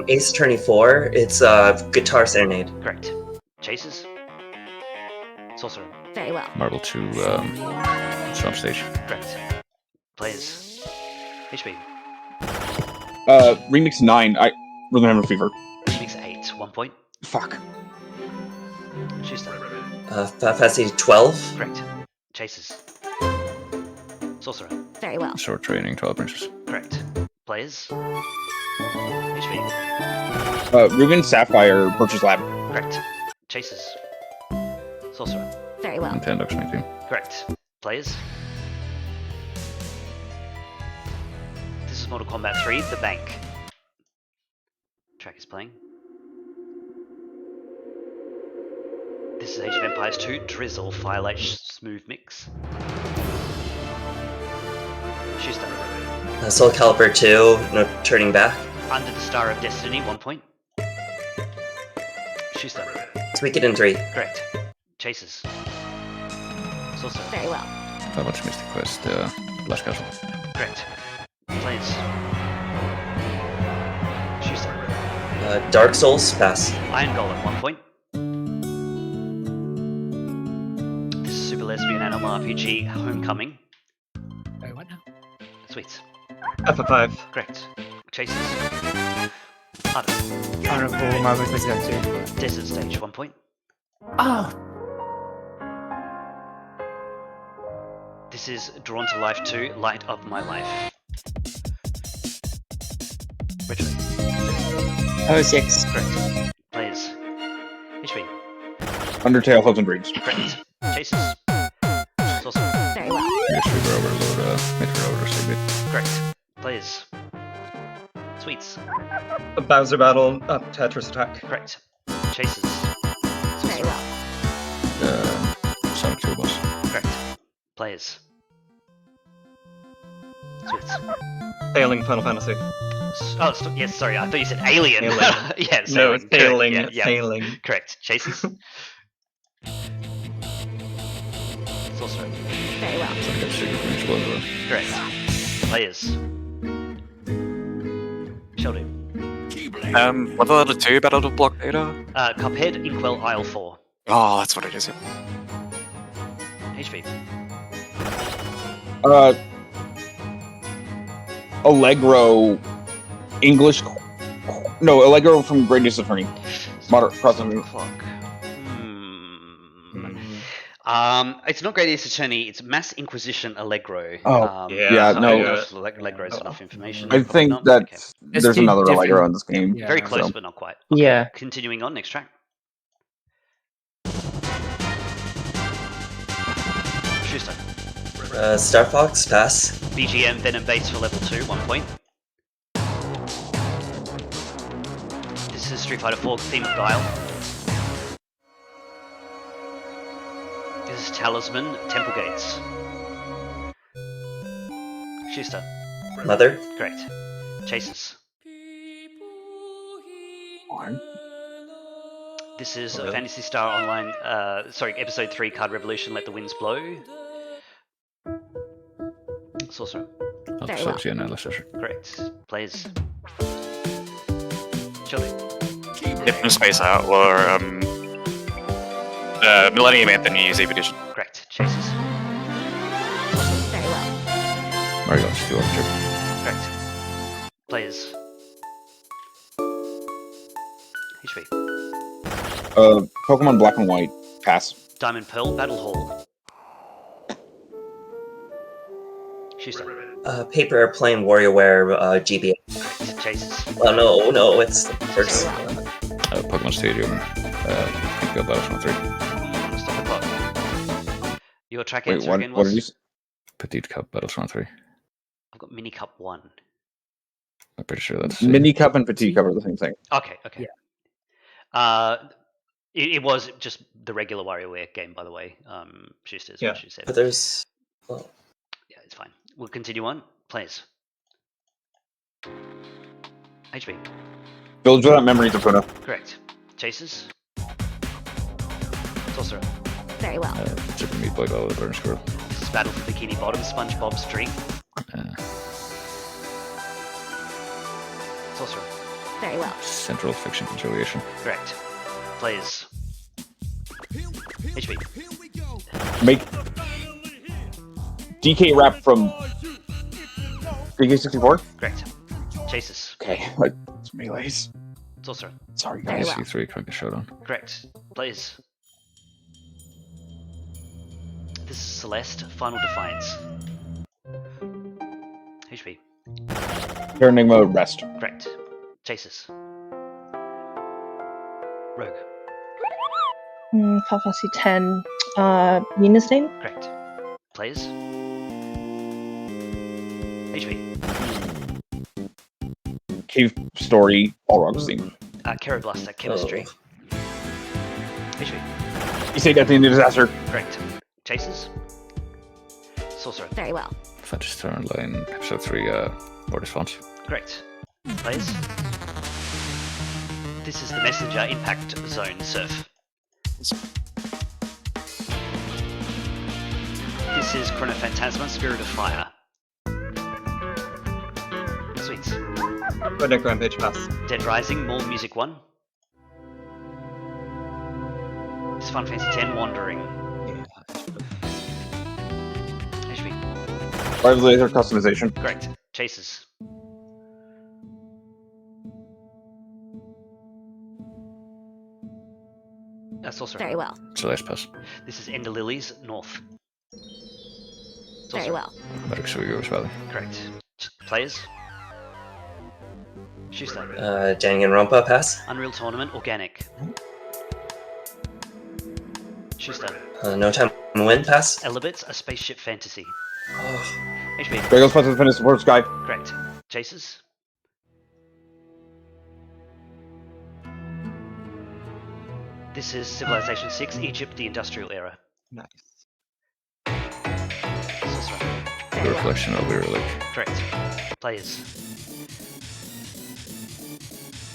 Ace Attorney 4. It's Guitar Serenade. Correct. Chasers. Sorcerer. Very well. Marble 2, Swamp Stage. Correct. Players. HP. Remix 9. Rhythm Hammer Fever. Remix 8, 1 point. Fuck. Schuster. Facility 12. Correct. Chasers. Sorcerer. Very well. Sword Training, 12 Princess. Correct. Players. HP. Ruben Sapphire, Purchase Lab. Correct. Chasers. Sorcerer. Very well. And Tendox 19. Correct. Players. This is Mortal Kombat 3, The Bank. Track is playing. This is Age of Empires 2, Drizzle, Firelight Smooth Mix. Schuster. Soul Calibur 2, no turning back. Under the Star of Destiny, 1 point. Schuster. Tweak it in 3. Correct. Chasers. Sorcerer. Very well. How much Mystic Quest? Blast Castle. Correct. Players. Schuster. Dark Souls, pass. Iron Golem, 1 point. This is Super Lesbian Animal RPG Homecoming. Wait, what now? Sweet. FF5. Correct. Chasers. Harder. Honorable Marvelous Resident 2. Desert Stage, 1 point. Oh! This is Drawn to Life 2, Light of My Life. Retro. 06. Correct. Players. HP. Undertale Hopes and Dreams. Correct. Chasers. Sorcerer. Very well. Yes, Super Overload, Meteor Overload, Sleepy. Correct. Players. Sweets. A Bowser battle, Tetris attack. Correct. Chasers. Very well. Sonic 2 boss. Correct. Players. Sweets. Failing Final Fantasy. Yes, sorry, I thought you said Alien. Alien. Yeah, No, it's correct, failing. yeah. Failing. Correct. Chasers. Sorcerer. Very well. Sonic F-Secret from each one. Correct. Players. Sheldon. What are the two Battle of Block Data? Cuphead, Inkwell, Isle 4. Oh, that's what it is. HP. Allegro, English. No, Allegro from Greatest Attorney. Modern Crossing. Clock. It's not Greatest Attorney, it's Mass Inquisition Allegro. Oh, yeah, so I no. don't know if Allegro's enough information. I Probably think not. that Okay. there's two another different- Allegro in this game. Yeah. Very close, so. but not quite. Yeah. Continuing on, next track. Schuster. Star Fox, pass. VGM, Venom Base for level 2, 1 point. This is Street Fighter 4, Theme of Guile. This is Talisman, Temple Gates. Schuster. Mother. Correct. Chasers. This is Fantasy Star Online, Episode 3, Card Revolution, Let the Winds Blow. Sorcerer. Very well. Correct. Players. Children. Different Space Out or Millennium Anthony Eve Edition. Correct. Chasers. Very well. Mario Galaxy 2 Overture. Correct. Players. HP. Pokemon Black and White, pass. Diamond Pearl, Battle Hall. Schuster. Paper Airplane, WarioWare, GBA. Correct. Chasers. Oh no, it's the first. Pokemon Stadium. Pink Battlefront 3. Stop the clock. Your track Wait, answer what? again What was? did you? Petite Cup Battlefront 3. I've got Mini Cup 1. I'm pretty sure that's Mini Cup and Petite Cup are the same thing. Okay. It was just the regular WarioWare game, by the way. Schuster's Yeah. what she said. But there's. Well, Yeah, it's fine. We'll continue on. Players. HB. Village Without Memories of Puna. Correct. Chasers. Sorcerer. Very well. Super Meat Boy Battle of the Burning Squirrel. This is Battle for Bikini Bottom, SpongeBob's Dream. Sorcerer. Very well. Central Fiction Conciliation. Correct. Players. HB. Make DK rap from DK64. Correct. Chasers. Okay, it's melees. Sorcerer. Sorry, Very guys. well. C3 Crank Showdown. Correct. Players. This is Celeste, Final Defiance. HB. Paradigma Rest. Correct. Chasers. Rogue. Final Fantasy 10, Yuna's name? Correct. Players? HP. Cave Story, Balrog's theme. Keroblaster, Chemistry. HP. You say Death in the Disaster. Correct. Chasers? Sorcerer. Very well. Fantasy Turn Line, Episode 3, War Response. Correct. Players? This is the Messenger Impact Zone Surf. This is Chronophantasma, Spirit of Fire. Sweets. Redneck Rampage pass. Dead Rising, More Music 1. This is Final Fantasy 10, Wandering. HP. Five laser customization. Correct. Chasers. Sorcerer. Very well. Celeste Pass. This is Ender Lilies, North. Very well. Merrick Suigo's Valley. Correct. Players? Schuster. Danganronpa pass. Unreal Tournament, Organic. Schuster. No Time to Win pass. Elibits, A Spaceship Fantasy. Oh, HP. Dragon's Path to the Finish Support Sky. Correct. Chasers? This is Civilization 6, Egypt, the Industrial Era. Nice. Sorcerer. The Reflection of Weary Lake. Correct. Players?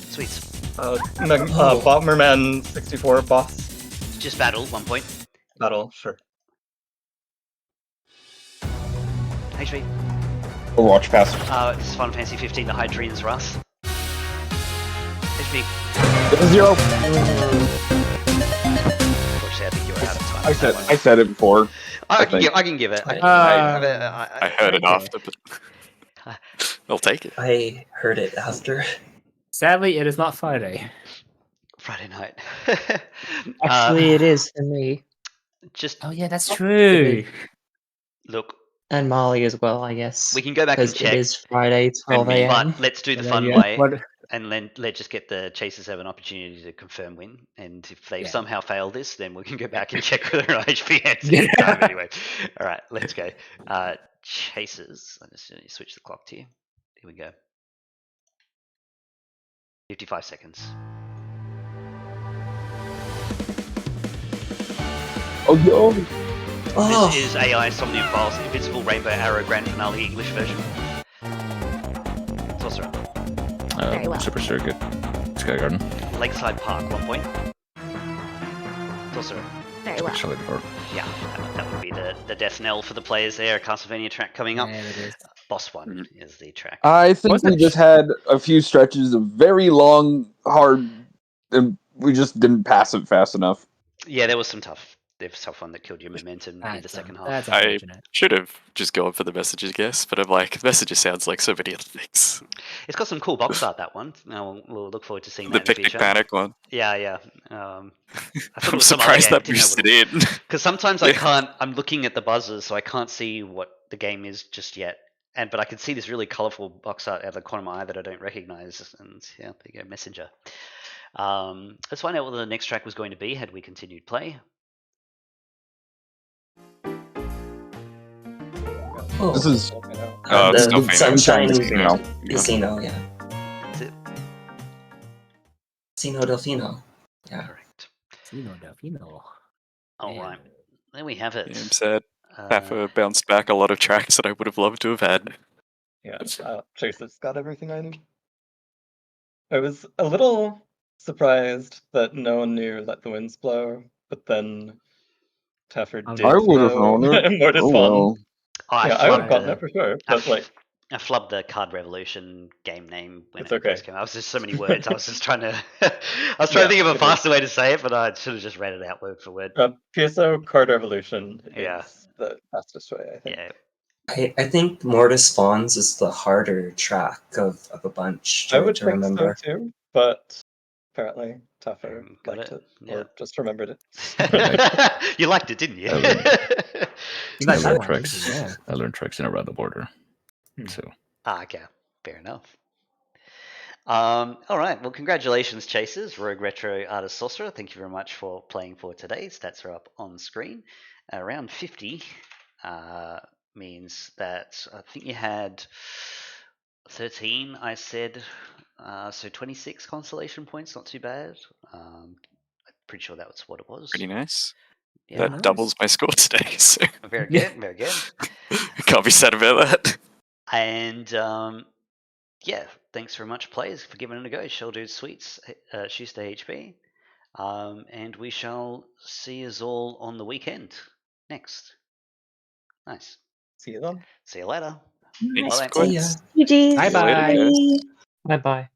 Sweets. Bomberman 64 boss Just battle, 1 point. battle, sure. HP. Overwatch pass. This is Final Fantasy 15, The Hydreian's Wrath. HP. 0. Unfortunately, I think you were out of time. I said it before. I think. can give it. I heard it after, but I'll take it. I heard it after. Sadly, it is not Friday. Friday night. Actually, it is for me. Just Oh yeah, that's true. look, And Molly as well, I guess. we can go back and Because check, it is Friday, 12 a.m. but let's do the And fun then, way, What? and then let's just get the chasers have an opportunity to confirm win. And if they've Yeah. somehow failed this, then we can go back and check whether or not HP answered in time anyway. All right, let's go. Chasers. Let's just switch the clock to you. Here we go. 55 seconds. Oh, yo. Oh, This is AI Somnium Files, Invincible Rainbow Arrow Grand Finale English version. Sorcerer. Very well. Super Circuit. Sky Garden. Lakeside Park, 1 point. Sorcerer. Very well. Actually, before. Yeah, that would be the death knell for the players there. Castlevania track coming up. Yeah, it is. Boss 1 is the track. I think What's we that? just had a few stretches of very long, hard, and we just didn't pass it fast enough. Yeah, there was some tough one that killed your momentum in the second half. That's I unfortunate. should have just gone for the messages guess, but I'm like, messages sounds like so many other things. It's got some cool box art, that one. We'll look forward to seeing The that in the Picnic future. Panic one. Yeah. I thought it I'm was some other surprised game, that didn't know boosted what it was. in. Because sometimes I Yeah. can't. I'm looking at the buzzers, so I can't see what the game is just yet. But I can see this really colourful box art out of the corner of my eye that I don't recognise. And yeah, there you go, Messenger. Let's find out what the next track was going to be had we continued play. oh. This is It's the no Phoenix. Sunshine Casino. Casino, yeah. That's it. Casino Delfino. Yeah. Correct. Delfino. All Man. right. There we have it. Yeah, I'm sad. Taffa bounced back a lot of tracks that I would have loved to have had. Yeah, Chaser's got everything I need. I was a little surprised that no one knew Let the Winds Blow, but then Taffer did I would have know known it. Mortis Oh, Fun. well. Yeah, I would have gotten it for sure, but like, I flubbed the Card Revolution game name when It's it okay. first came out. I was just so many words. I was just trying to. I was trying to think of a faster way to say it, but I should have just read it out word for word. PSO Card Revolution Yeah. is the fastest way, I think. Yeah. I think Mortis Fawns is the harder track of a bunch to, I would to think remember. so too, but apparently Taffer Got liked it, yeah. or just remembered it. You liked it, didn't you? You like I that learned one, tracks. actually, yeah. I learned tracks in around the border. So Okay, fair enough. All right. Well, congratulations, Chasers, Rogue Retro Artist Sorcerer. Thank you very much for playing for today. Stats are up on screen. Around 50 means that I think you had 13, I said. So 26 consolation points, not too bad. I'm pretty sure that was what it was. Pretty nice. Yeah, That doubles my score today. So very good, very good. can't be sad about that. And yeah, thanks very much, players, for giving it a go. Shell Dude Sweets, Tuesday HB. And we shall see us all on the weekend next. Nice. See you then. See you later. Thanks Bye. for See ya. GG's. Bye See you later, bye. guys. Bye bye.